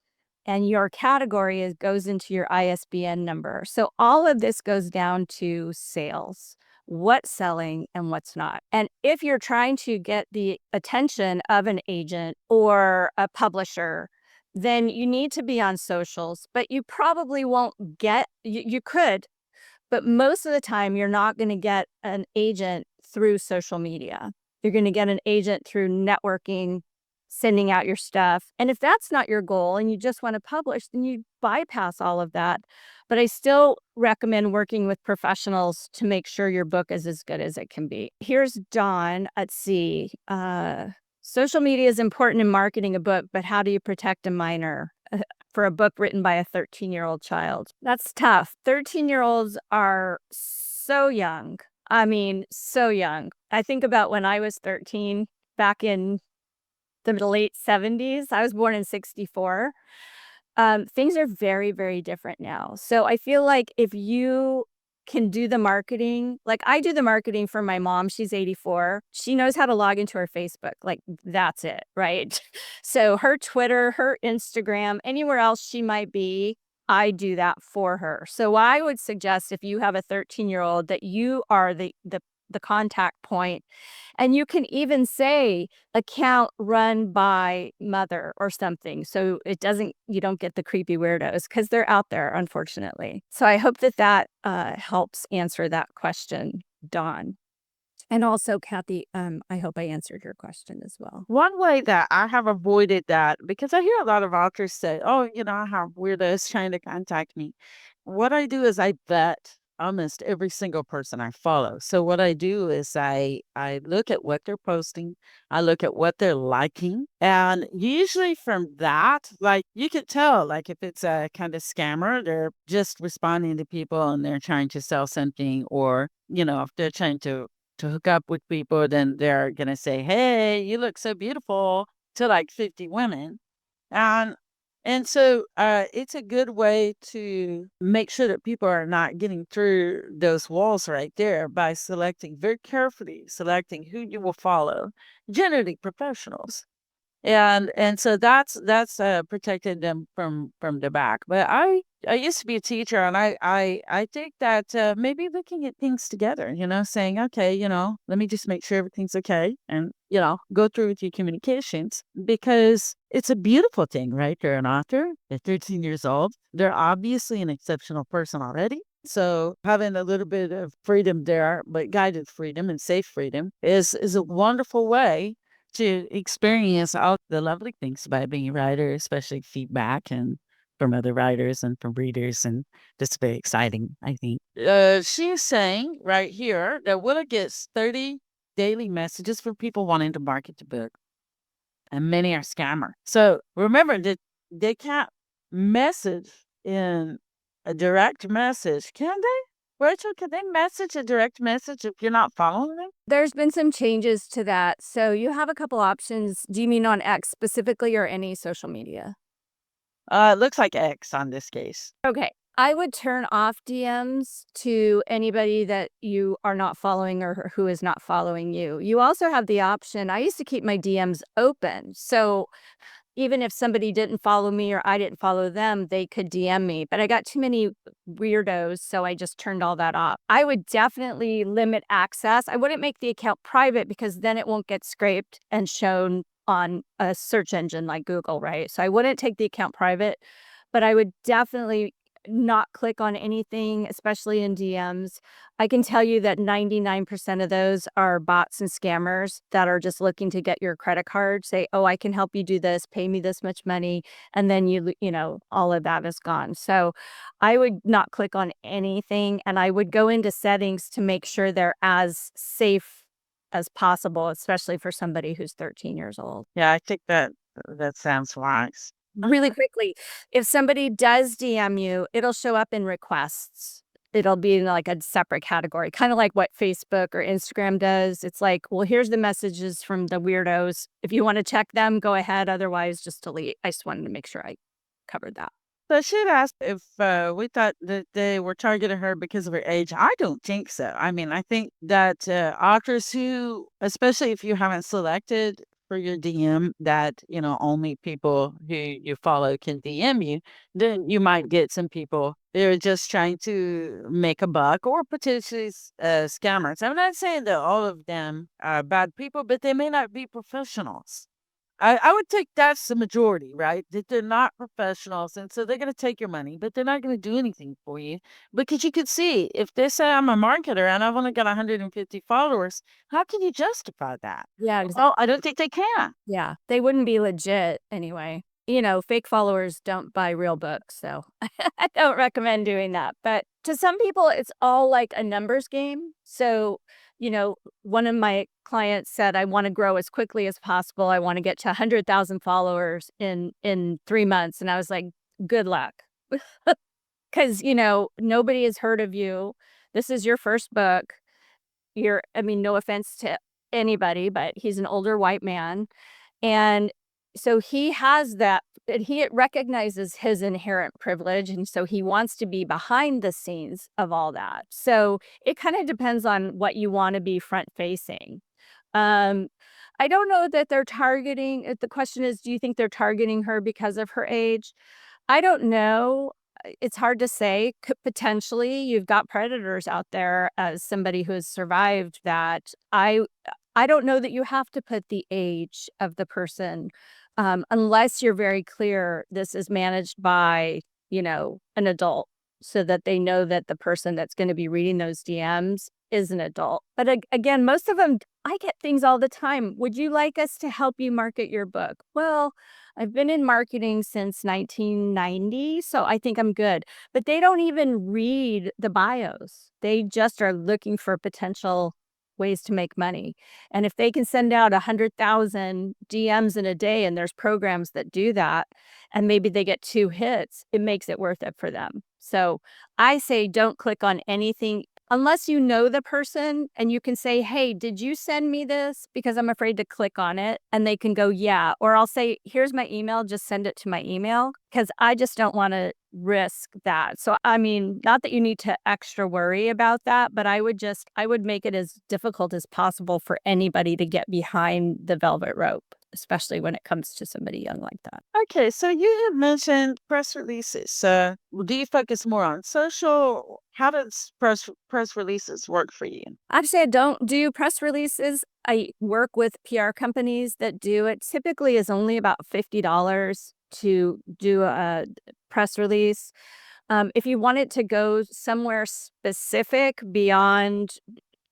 A: and your category goes into your ISBN number. So all of this goes down to sales, what's selling and what's not. And if you're trying to get the attention of an agent or a publisher, then you need to be on socials, but you probably won't get, you could, but most of the time you're not going to get an agent through social media. You're going to get an agent through networking, sending out your stuff. And if that's not your goal and you just want to publish, then you bypass all of that. But I still recommend working with professionals to make sure your book is as good as it can be. Here's Dawn at C. Social media is important in marketing a book, but how do you protect a minor for a book written by a 13-year-old child? That's tough. 13-year-olds are so young. I mean, so young. I think about when I was 13 back in the late 70s. I was born in 64. Things are very, very different now. So I feel like if you can do the marketing, like I do the marketing for my mom, she's 84. She knows how to log into her Facebook. Like that's it, right? So her Twitter, her Instagram, anywhere else she might be, I do that for her. So I would suggest if you have a 13-year-old that you are the contact point. And you can even say account run by mother or something. So you don't get the creepy weirdos because they're out there, unfortunately. So I hope that helps answer that question, Dawn. And also, Kathy, I hope I answered your question as well.
B: One way that I have avoided that, because I hear a lot of authors say, oh, I have weirdos trying to contact me. What I do is I vet almost every single person I follow. So what I do is I look at what they're posting, I look at what they're liking, and usually from that, like you could tell, like if it's a kind of scammer, they're just responding to people and they're trying to sell something, or if they're trying to hook up with people, then they're gonna say, "Hey, you look so beautiful," to like 50 women. And so it's a good way to make sure that people are not getting through those walls right there by selecting very carefully, selecting who you will follow, generally professionals. And so that's protected them from the back. But I used to be a teacher, and I think that maybe looking at things together, saying, okay, let me just make sure everything's okay, and go through with your communications, because it's a beautiful thing, right? They're an author. They're 13 years old. They're obviously an exceptional person already. So having a little bit of freedom there, but guided freedom and safe freedom is a wonderful way to experience all the lovely things about being a writer, especially feedback and from other writers and from readers, and that's very exciting, I think. She's saying right here that Willa gets 30 daily messages from people wanting to market the book, and many are scammer. So remember that they can't message in a direct message, can they? Rachel, can they message a direct message if you're not following them?
A: There's been some changes to that. So you have a couple options. Do you mean on X specifically or any social media?
B: It looks like X on this case.
A: Okay. I would turn off DMs to anybody that you are not following or who is not following you. You also have the option. I used to keep my DMs open. So even if somebody didn't follow me or I didn't follow them, they could DM me. But I got too many weirdos, so I just turned all that off. I would definitely limit access. I wouldn't make the account private because then it won't get scraped and shown on a search engine like Google, right? So I wouldn't take the account private, but I would definitely not click on anything, especially in DMs. I can tell you that 99% of those are bots and scammers that are just looking to get your credit card, say, "Oh, I can help you do this, pay me this much money," and then all of that is gone. So, I would not click on anything, and I would go into settings to make sure they're as safe as possible, especially for somebody who's 13 years old.
B: Yeah, I think that sounds wise.
A: Really quickly, if somebody does DM you, it'll show up in requests. It'll be in like a separate category, kind of like what Facebook or Instagram does. It's like, well, here's the messages from the weirdos. If you want to check them, go ahead. Otherwise, just delete. I just wanted to make sure I covered that.
B: So she had asked if we thought that they were targeting her because of her age. I don't think so. I mean, I think that authors who, especially if you haven't selected for your DM that, only people who you follow can DM you, then you might get some people that are just trying to make a buck or potentially scammers. I'm not saying that all of them are bad people, but they may not be professionals. I would think that's the majority, right? That they're not professionals. And so they're going to take your money, but they're not going to do anything for you. Because you could see if they say I'm a marketer and I've only got 150 followers, how can you justify that?
A: Yeah,
B: Oh, I don't think they can.
A: yeah, they wouldn't be legit anyway. Fake followers don't buy real books, so I don't recommend doing that. But to some people, it's all like a numbers game. So, one of my clients said, "I want to grow as quickly as possible. I want to get to 100,000 followers in 3 months." And I was like, "Good luck," because nobody has heard of you. This is your first book. No offense to anybody, but he's an older white man. And so he has that, and he recognizes his inherent privilege. And so he wants to be behind the scenes of all that. So it kind of depends on what you want to be front facing. Um, I don't know that they're targeting. If the question is, do you think they're targeting her because of her age? I don't know. It's hard to say. Could potentially, you've got predators out there as somebody who has survived that. I don't know that you have to put the age of the person, unless you're very clear this is managed by, an adult, so that they know that the person that's gonna be reading those DMs is an adult. But again, most of them, I get things all the time. "Would you like us to help you market your book?" Well, I've been in marketing since 1990, so I think I'm good. But they don't even read the bios. They just are looking for potential ways to make money. And if they can send out 100,000 DMs in a day, and there's programs that do that, and maybe they get 2 hits, it makes it worth it for them. So I say don't click on anything unless you know the person and you can say, "Hey, did you send me this? Because I'm afraid to click on it." And they can go, "Yeah." Or I'll say, "Here's my email, just send it to my email," because I just don't want to risk that. So, not that you need to extra worry about that, but I would make it as difficult as possible for anybody to get behind the velvet rope, especially when it comes to somebody young like that.
B: Okay, so you had mentioned press releases. Do you focus more on social? How does press releases work for you?
A: Actually, I don't do press releases. I work with PR companies that do it. Typically, is only about $50 to do a press release. If you want it to go somewhere specific beyond,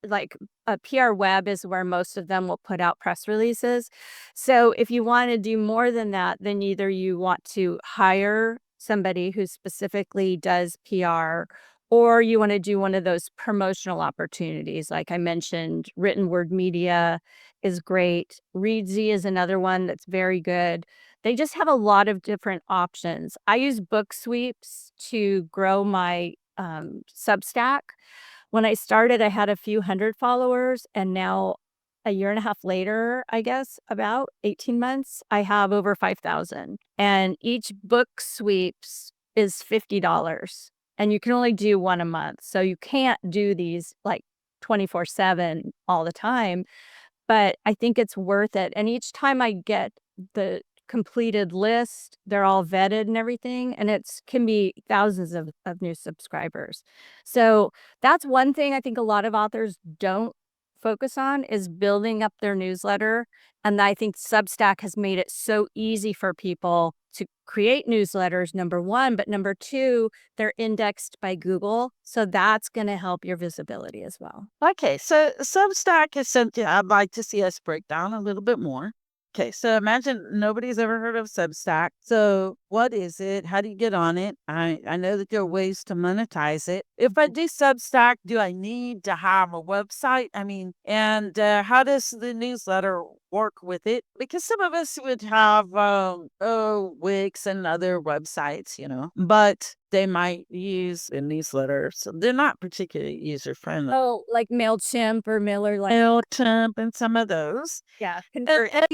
A: like, a PR web is where most of them will put out press releases. So if you want to do more than that, then either you want to hire somebody who specifically does PR, or you want to do one of those promotional opportunities. Like I mentioned, written word media is great. Readsy is another one that's very good. They just have a lot of different options. I use book sweeps to grow my Substack. When I started, I had a few hundred followers, and now a year and a half later, I guess, about 18 months, I have over 5,000. And each book sweeps is $50, and you can only do one a month. So you can't do these like 24/7 all the time, but I think it's worth it. And each time I get the completed list, they're all vetted and everything, and it's can be thousands of new subscribers. So that's one thing I think a lot of authors don't focus on is building up their newsletter. And I think Substack has made it so easy for people to create newsletters, number one, but number two, they're indexed by Google. So that's going to help your visibility as well.
B: Okay, so Substack is something I'd like to see us break down a little bit more. Okay, so imagine nobody's ever heard of Substack. So what is it? How do you get on it? I know that there are ways to monetize it. If I do Substack, do I need to have a website? I mean, and how does the newsletter work with it? Because some of us would have Wix and other websites, but they might use a newsletter, so they're not particularly user friendly.
A: Oh, like MailChimp or MailerLite.
B: MailChimp and some of those.
A: Yeah.
B: And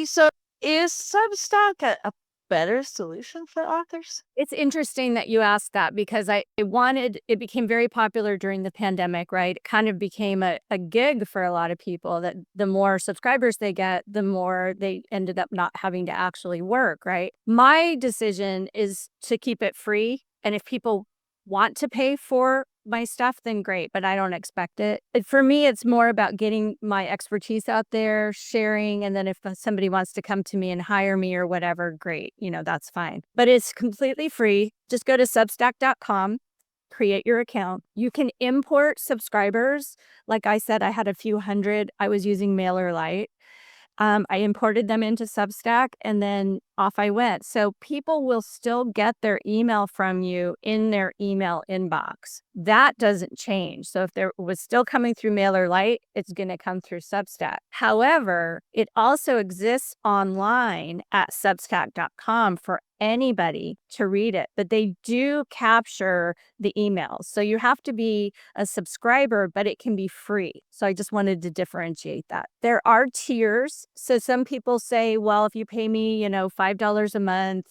B: so is Substack a better solution for authors?
A: It's interesting that you asked that because it became very popular during the pandemic, right? It kind of became a gig for a lot of people that the more subscribers they get, the more they ended up not having to actually work, right? My decision is to keep it free. And if people want to pay for my stuff, then great, but I don't expect it. For me, it's more about getting my expertise out there, sharing, and then if somebody wants to come to me and hire me or whatever, great, that's fine. But it's completely free. Just go to substack.com, create your account. You can import subscribers. Like I said, I had a few hundred. I was using MailerLite. I imported them into Substack and then off I went. So people will still get their email from you in their email inbox. That doesn't change. So if there was still coming through MailerLite, it's going to come through Substack. However, it also exists online at substack.com for anybody to read it, but they do capture the emails. So you have to be a subscriber, but it can be free. So I just wanted to differentiate that. There are tiers. So some people say, well, if you pay me, $5 a month,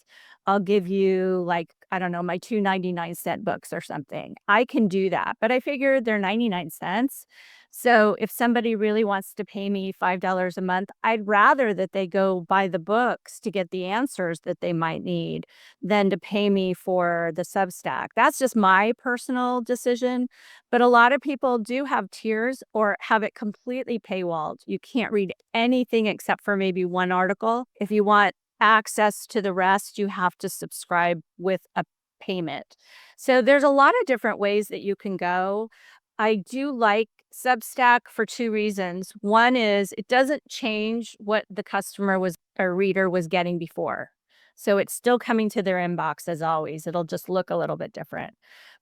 A: I'll give you like, I don't know, my 2.99 books or something. I can do that, but I figure they're 99 cents. So if somebody really wants to pay me $5 a month, I'd rather that they go buy the books to get the answers that they might need than to pay me for the Substack. That's just my personal decision. But a lot of people do have tiers or have it completely paywalled. You can't read anything except for maybe one article. If you want access to the rest, you have to subscribe with a payment. So there's a lot of different ways that you can go. I do like Substack for two reasons. One is it doesn't change what the customer was or reader was getting before. So it's still coming to their inbox as always. It'll just look a little bit different.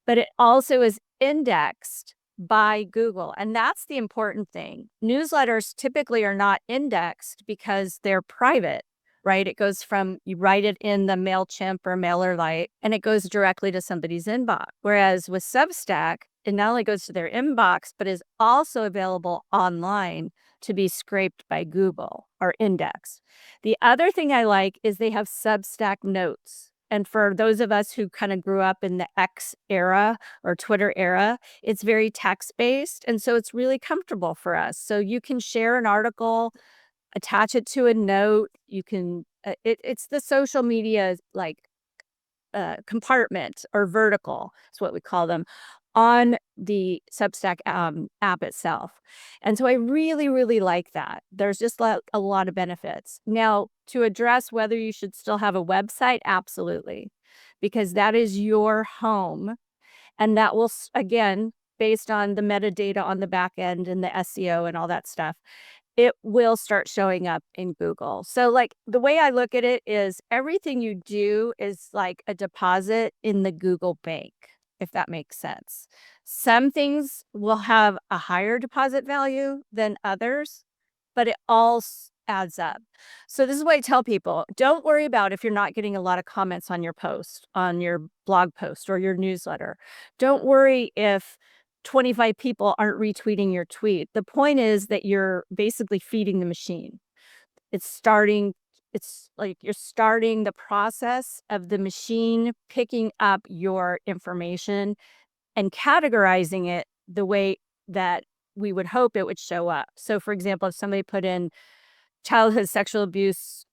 A: But it also is indexed by Google. And that's the important thing. Newsletters typically are not indexed because they're private, right? It goes from, you write it in the MailChimp or MailerLite, and it goes directly to somebody's inbox. Whereas with Substack, it not only goes to their inbox, but is also available online to be scraped by Google or indexed. The other thing I like is they have Substack notes. And for those of us who kind of grew up in the X era or Twitter era, it's very text-based. And so it's really comfortable for us. So you can share an article, attach it to a note. You can, it's the social media like compartment or vertical, is what we call them, on the Substack app itself. And so I really, really like that. There's just a lot of benefits. Now, to address whether you should still have a website, absolutely, because that is your home. And that will, again, based on the metadata on the back end and the SEO and all that stuff, it will start showing up in Google. So like the way I look at it is everything you do is like a deposit in the Google bank, if that makes sense. Some things will have a higher deposit value than others, but it all adds up. So this is what I tell people. Don't worry about if you're not getting a lot of comments on your post, on your blog post or your newsletter. Don't worry if 25 people aren't retweeting your tweet. The point is that you're basically feeding the machine. It's like you're starting the process of the machine picking up your information and categorizing it the way that we would hope it would show up. So for example, if somebody put in childhood sexual abuse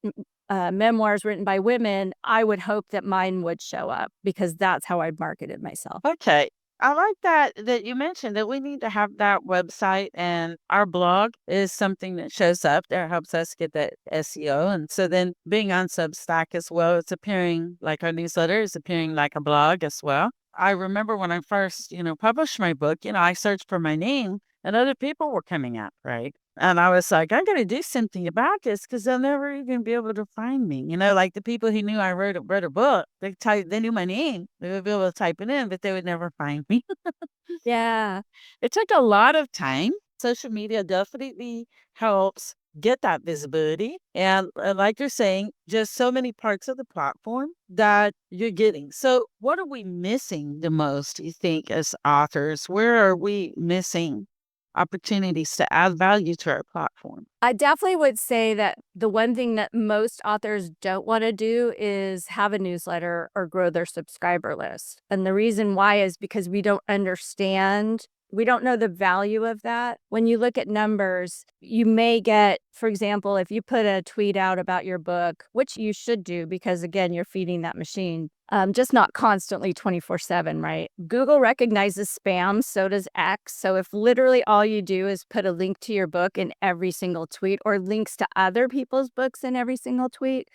A: memoirs written by women, I would hope that mine would show up because that's how I marketed myself.
B: Okay. I like that you mentioned that we need to have that website, and our blog is something that shows up there, helps us get that SEO. And so then being on Substack as well, it's appearing like our newsletter is appearing like a blog as well. I remember when I first, published my book, I searched for my name and other people were coming up, right? And I was like, I got to do something about this because they'll never even be able to find me. Like the people who knew I read a book, they knew my name. They would be able to type it in, but they would never find me.
A: Yeah.
B: It took a lot of time. Social media definitely helps get that visibility. And like you're saying, just so many parts of the platform that you're getting. So, what are we missing the most, you think, as authors? Where are we missing opportunities to add value to our platform?
A: I definitely would say that the one thing that most authors don't want to do is have a newsletter or grow their subscriber list. And the reason why is because we don't understand, we don't know the value of that. When you look at numbers, you may get, for example, if you put a tweet out about your book, which you should do because, again, you're feeding that machine. Just not constantly 24/7, right? Google recognizes spam, so does X. So if literally all you do is put a link to your book in every single tweet or links to other people's books in every single tweet,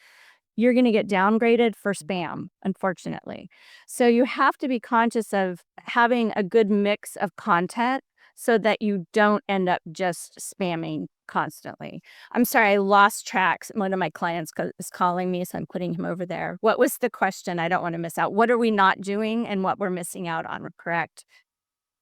A: you're going to get downgraded for spam, unfortunately. So you have to be conscious of having a good mix of content so that you don't end up just spamming constantly. I'm sorry, I lost tracks. One of my clients is calling me, so I'm putting him over there. What was the question? I don't want to miss out. What are we not doing and what we're missing out on? Correct?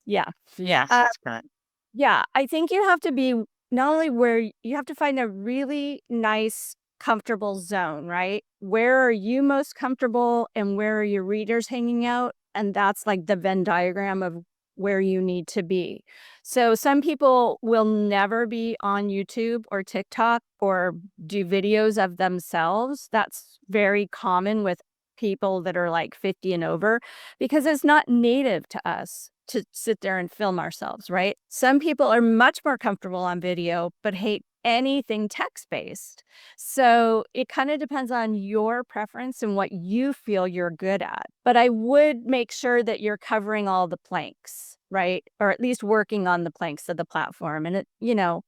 A: Yeah.
B: Yes,
A: Uh,
B: that's correct.
A: yeah, I think you have to be not only where you have to find a really nice, comfortable zone, right? Where are you most comfortable and where are your readers hanging out? And that's like the Venn diagram of where you need to be. So some people will never be on YouTube or TikTok or do videos of themselves. That's very common with people that are like 50 and over because it's not native to us to sit there and film ourselves, right? Some people are much more comfortable on video, but hate anything text based. So it kind of depends on your preference and what you feel you're good at. But I would make sure that you're covering all the planks, right? Or at least working on the planks of the platform. And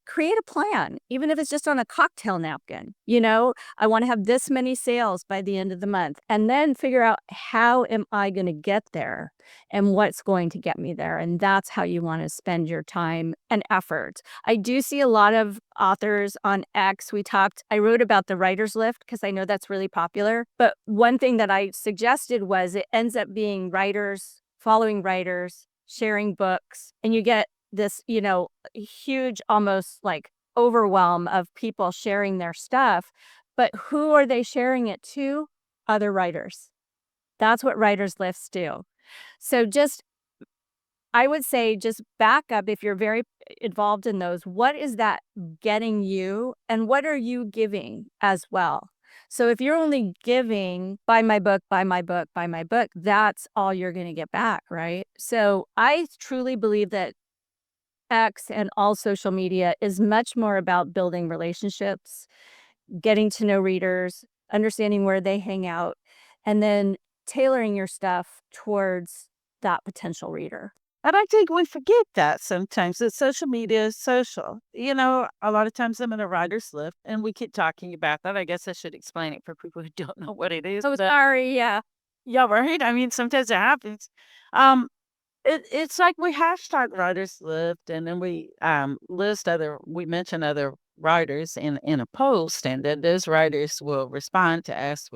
A: create a plan, even if it's just on a cocktail napkin. I want to have this many sales by the end of the month. And then figure out how am I going to get there and what's going to get me there. And that's how you want to spend your time and effort. I do see a lot of authors on X. I wrote about the writer's lift because I know that's really popular. But one thing that I suggested was it ends up being writers, following writers, sharing books, and you get this, huge, almost like overwhelm of people sharing their stuff. But who are they sharing it to? Other writers. That's what writers lifts do. So I would say just back up if you're very involved in those. What is that getting you and what are you giving as well? So if you're only giving buy my book, buy my book, buy my book, that's all you're going to get back, right? So I truly believe that X and all social media is much more about building relationships, getting to know readers, understanding where they hang out, and then tailoring your stuff towards that potential reader.
B: And I think we forget that sometimes that social media is social. A lot of times I'm in a writer's lift and we keep talking about that. I guess I should explain it for people who don't know what it is.
A: Oh, sorry. Yeah.
B: Yeah, right. I mean, sometimes it happens. Um, it's like we hashtag writers lift and then we mention other writers in a post, and then those writers will respond to us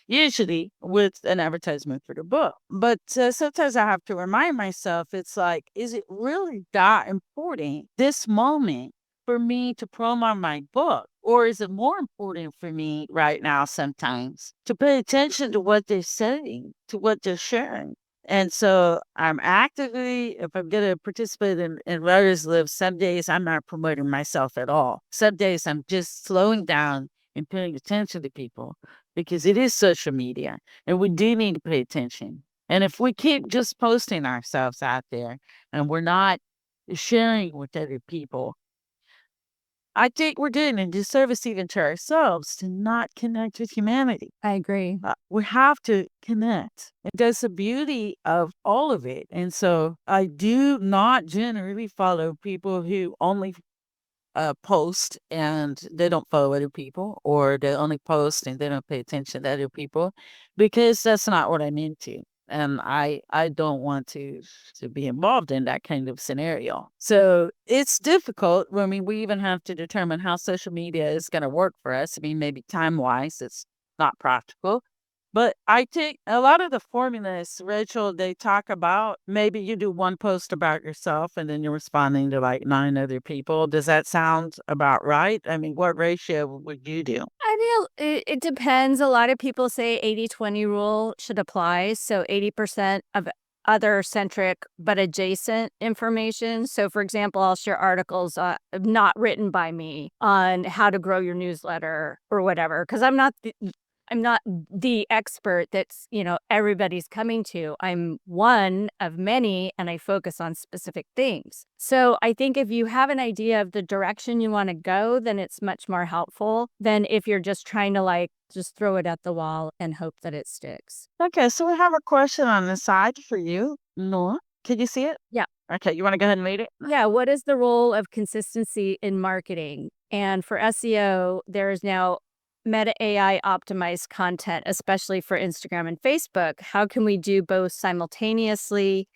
B: usually with an advertisement for the book. But sometimes I have to remind myself, it's like, is it really that important this moment for me to promote my book? Or is it more important for me right now sometimes to pay attention to what they're saying, to what they're sharing? And so I'm actively, if I'm going to participate in Writers Live, some days I'm not promoting myself at all. Some days I'm just slowing down and paying attention to people because it is social media and we do need to pay attention. And if we keep just posting ourselves out there and we're not sharing with other people, I think we're doing a disservice even to ourselves to not connect with humanity.
A: I agree.
B: We have to connect. And that's the beauty of all of it. And so I do not generally follow people who only post and they don't follow other people, or they only post and they don't pay attention to other people, because that's not what I'm into. And I don't want to be involved in that kind of scenario. So it's difficult. I mean, we even have to determine how social media is going to work for us. I mean, maybe time wise, it's not practical. But I think a lot of the formulas, Rachel, they talk about, maybe you do one post about yourself and then you're responding to like 9 other people. Does that sound about right? I mean, what ratio would you do?
A: I feel it depends. A lot of people say 80-20 rule should apply. So 80% of other centric but adjacent information. So, for example, I'll share articles not written by me on how to grow your newsletter or whatever, because I'm not the expert that's, everybody's coming to. I'm one of many and I focus on specific things. So I think if you have an idea of the direction you want to go, then it's much more helpful than if you're just trying to just throw it at the wall and hope that it sticks.
B: Okay, so we have a question on the side for you, Noah. Can you see it?
A: Yeah.
B: Okay, you want to go ahead and read it?
A: Yeah. What is the role of consistency in marketing? And for SEO, there is now Meta AI optimized content, especially for Instagram and Facebook. How can we do both simultaneously?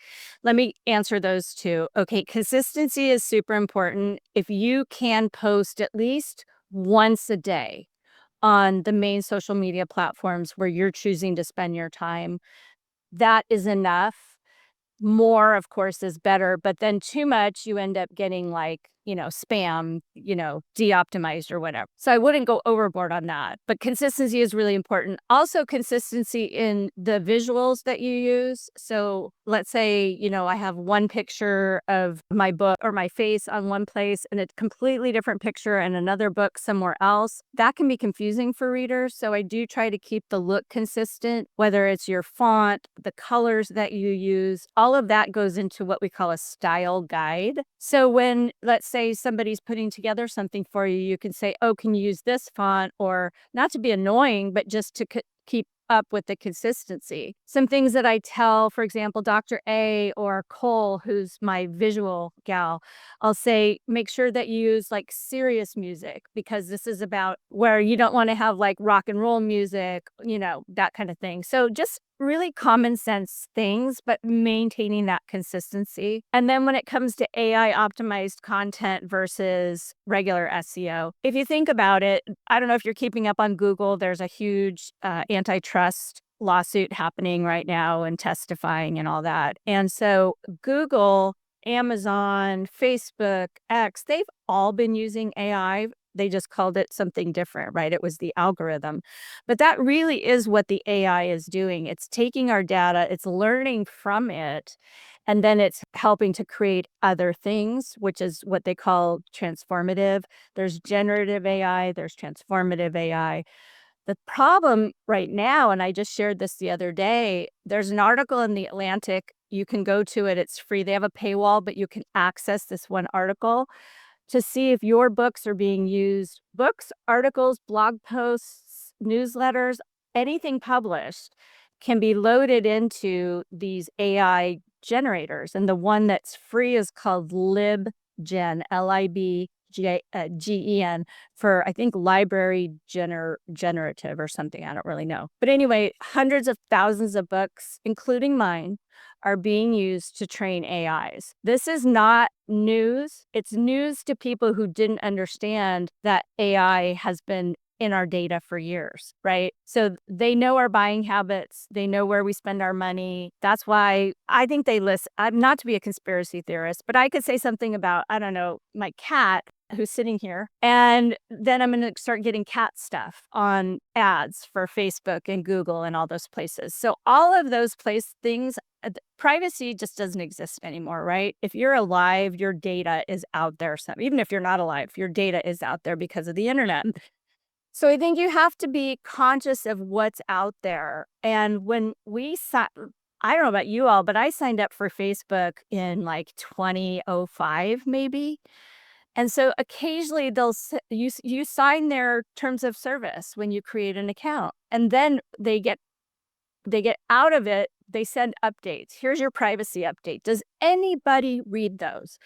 A: Let me answer those two. Okay, consistency is super important. If you can post at least once a day on the main social media platforms where you're choosing to spend your time, that is enough. More, of course, is better, but then too much, you end up getting spam, de-optimized or whatever. So I wouldn't go overboard on that. But consistency is really important. Also, consistency in the visuals that you use. So let's say, I have one picture of my book or my face on one place and a completely different picture and another book somewhere else. That can be confusing for readers. So I do try to keep the look consistent, whether it's your font, the colors that you use, all of that goes into what we call a style guide. So when, let's say, somebody's putting together something for you, you can say, oh, can you use this font? Or not to be annoying, but just to keep up with the consistency. Some things that I tell, for example, Dr. A or Cole, who's my visual gal, I'll say, make sure that you use serious music, because this is about where you don't want to have rock and roll music, that kind of thing. So just really common sense things, but maintaining that consistency. And then when it comes to AI optimized content versus regular SEO, if you think about it, I don't know if you're keeping up on Google, there's a huge antitrust lawsuit happening right now and testifying and all that. And so Google, Amazon, Facebook, X, they've all been using AI. They just called it something different, right? It was the algorithm. But that really is what the AI is doing. It's taking our data, it's learning from it, and then it's helping to create other things, which is what they call transformative. There's generative AI, there's transformative AI. The problem right now, and I just shared this the other day, there's an article in The Atlantic. You can go to it, it's free. They have a paywall, but you can access this one article to see if your books are being used. Books, articles, blog posts, newsletters, anything published can be loaded into these AI generators. And the one that's free is called LibGen, LIBGEN, for I think library generative or something. I don't really know. But anyway, hundreds of thousands of books, including mine, are being used to train AIs. This is not news. It's news to people who didn't understand that AI has been in our data for years, right? So they know our buying habits. They know where we spend our money. That's why I think they listen. I'm not to be a conspiracy theorist, but I could say something about, I don't know, my cat who's sitting here. And then I'm going to start getting cat stuff on ads for Facebook and Google and all those places. So all of those things, privacy just doesn't exist anymore, right? If you're alive, your data is out there. So even if you're not alive, your data is out there because of the internet. So I think you have to be conscious of what's out there. And when I don't know about you all, but I signed up for Facebook in 2005, maybe. And so occasionally you sign their terms of service when you create an account, and then they get out of it, they send updates. Here's your privacy update. Does anybody read those?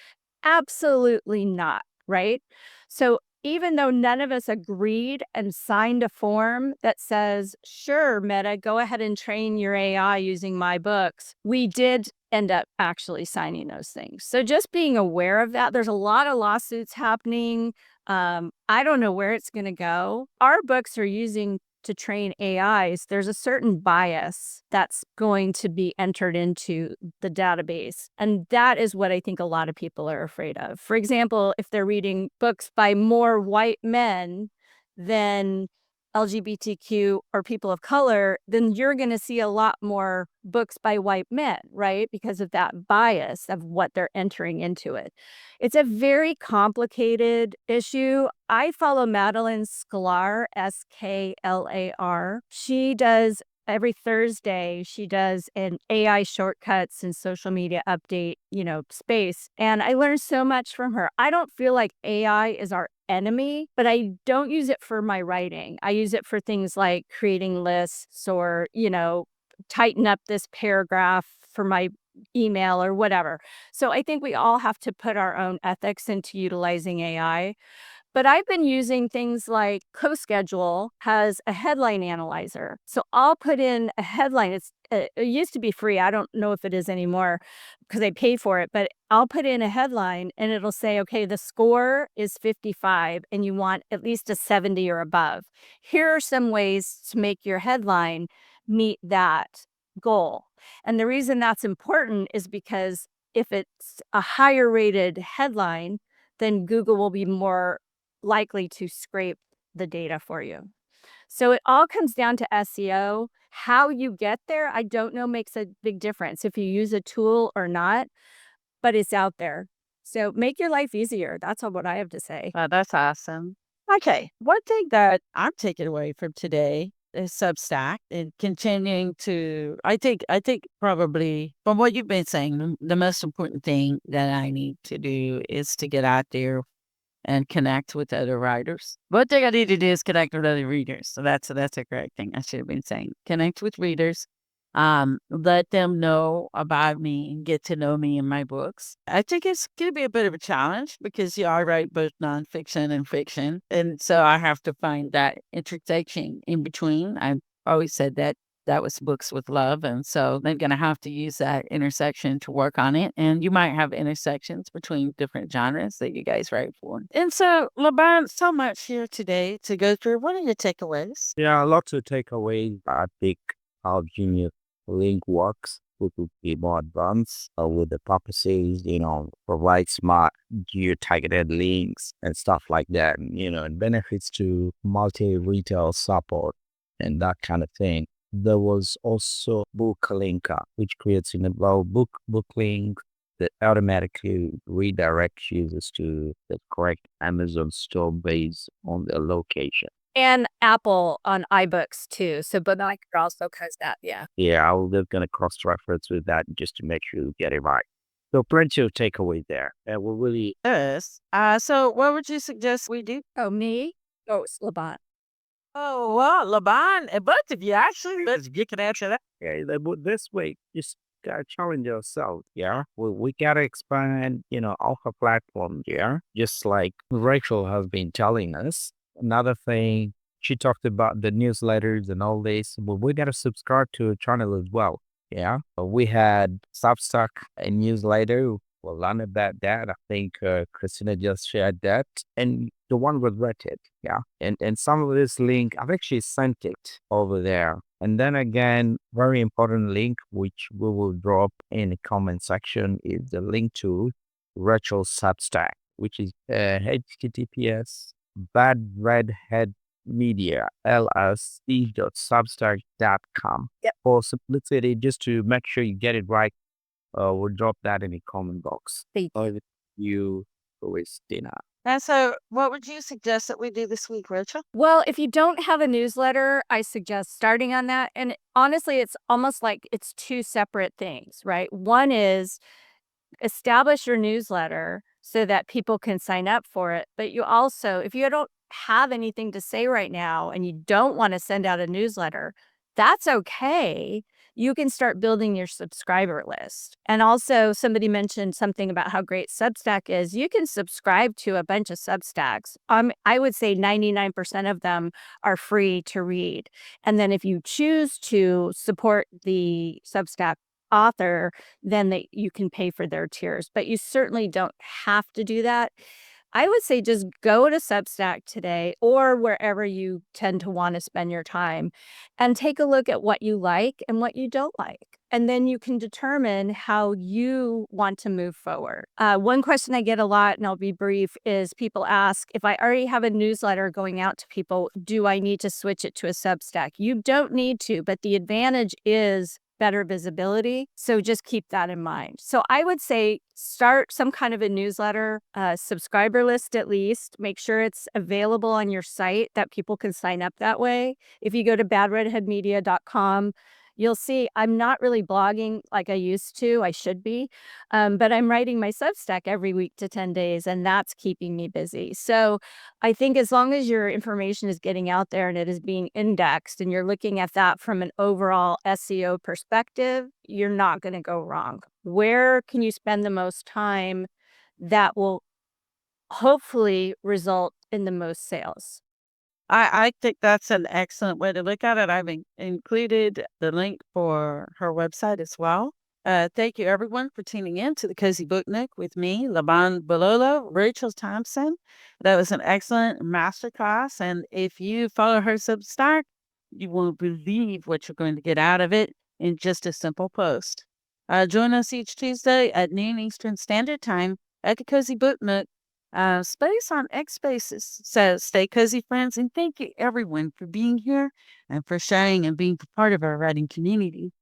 A: Absolutely not, right? So even though none of us agreed and signed a form that says, sure, Meta, go ahead and train your AI using my books, we did end up actually signing those things. So just being aware of that, there's a lot of lawsuits happening. I don't know where it's going to go. Our books are using to train AIs, there's a certain bias that's going to be entered into the database. And that is what I think a lot of people are afraid of. For example, if they're reading books by more white men than LGBTQ or people of color, then you're going to see a lot more books by white men, right? Because of that bias of what they're entering into it. It's a very complicated issue. I follow Madeline Sklar, Sklar. She does every Thursday, she does an AI shortcuts and social media update, space. And I learned so much from her. I don't feel like AI is our enemy, but I don't use it for my writing. I use it for things like creating lists or, tighten up this paragraph for my email or whatever. So I think we all have to put our own ethics into utilizing AI. But I've been using things like CoSchedule has a headline analyzer. So I'll put in a headline. It used to be free. I don't know if it is anymore because I pay for it, but I'll put in a headline and it'll say, okay, the score is 55 and you want at least a 70 or above. Here are some ways to make your headline meet that goal. And the reason that's important is because if it's a higher rated headline, then Google will be more likely to scrape the data for you. So it all comes down to SEO. How you get there, I don't know, makes a big difference if you use a tool or not, but it's out there. So make your life easier. That's all what I have to say.
B: Wow, that's awesome. Okay, one thing that I'm taking away from today is Substack and continuing to. I think probably from what you've been saying, the most important thing that I need to do is to get out there and connect with other writers. One thing I need to do is connect with other readers. So that's a great thing. I should have been saying connect with readers. Let them know about me and get to know me in my books. I think it's going to be a bit of a challenge because I write both nonfiction and fiction. And so I have to find that intersection in between. I've always said that was books with love. And so they're going to have to use that intersection to work on it. And you might have intersections between different genres that you guys write for. And so, Laban, so much here today to go through. What are your takeaways?
C: Yeah, a lot to take away. I think how Genius Link works would be more advanced with the purposes, provide smart geo-targeted links and stuff like that, and benefits to multi-retail support and that kind of thing. There was also Book Linker, which creates book link that automatically redirects users to the correct Amazon store based on their location.
A: And Apple on iBooks too. So Book Nook also has that. Yeah.
C: Yeah, I was going to cross-reference with that just to make sure you get it right. So plenty of takeaway there. And we're really
B: Yes. So what would you suggest we do?
A: Oh, me? Oh, it's Laban.
B: Oh, well, Laban, both of you actually, you can answer that.
C: this way, just gotta challenge yourself. Yeah, we gotta expand, our platform. Yeah, just like Rachel has been telling us. Another thing, she talked about the newsletters and all this. But we gotta subscribe to a channel as well. Yeah, we had Substack, a newsletter. We'll learn about that. I think Christina just shared that, and the one with Reddit. Yeah, and some of this link, I've actually sent it over there. And then again, very important link, which we will drop in the comment section, is the link to Rachel's Substack, which is https bad redhead media lsc.substack.com.
A: Yep.
C: For simplicity, just to make sure you get it right, we'll drop that in the comment box.
A: Thank
C: Over to you, Christina.
B: And so what would you suggest that we do this week, Rachel?
A: Well, if you don't have a newsletter, I suggest starting on that. And honestly, it's almost like it's two separate things, right? One is establish your newsletter so that people can sign up for it. But you also, if you don't have anything to say right now and you don't want to send out a newsletter, that's okay. You can start building your subscriber list. And also, somebody mentioned something about how great Substack is. You can subscribe to a bunch of Substacks. I would say 99% of them are free to read. And then if you choose to support the Substack author, then you can pay for their tiers. But you certainly don't have to do that. I would say just go to Substack today or wherever you tend to want to spend your time and take a look at what you like and what you don't like. And then you can determine how you want to move forward. One question I get a lot, and I'll be brief, is people ask, if I already have a newsletter going out to people, do I need to switch it to a Substack? You don't need to, but the advantage is better visibility. So just keep that in mind. So I would say start some kind of a newsletter, subscriber list at least. Make sure it's available on your site that people can sign up that way. If you go to badredheadmedia.com, you'll see I'm not really blogging like I used to. I should be. But I'm writing my Substack every week to 10 days, and that's keeping me busy. So I think as long as your information is getting out there and it is being indexed and you're looking at that from an overall SEO perspective, you're not going to go wrong. Where can you spend the most time that will hopefully result in the most sales?
B: I think that's an excellent way to look at it. I've included the link for her website as well. Thank you, everyone, for tuning in to the Cozy Book Nook with me, Laban M'Mbololo, Rachel Thompson. That was an excellent masterclass. And if you follow her Substack, you won't believe what you're going to get out of it in just a simple post. Join us each Tuesday at noon Eastern Standard Time at the Cozy Book Nook. Space on X Spaces. So stay cozy, friends, and thank you everyone for being here and for sharing and being part of our writing community.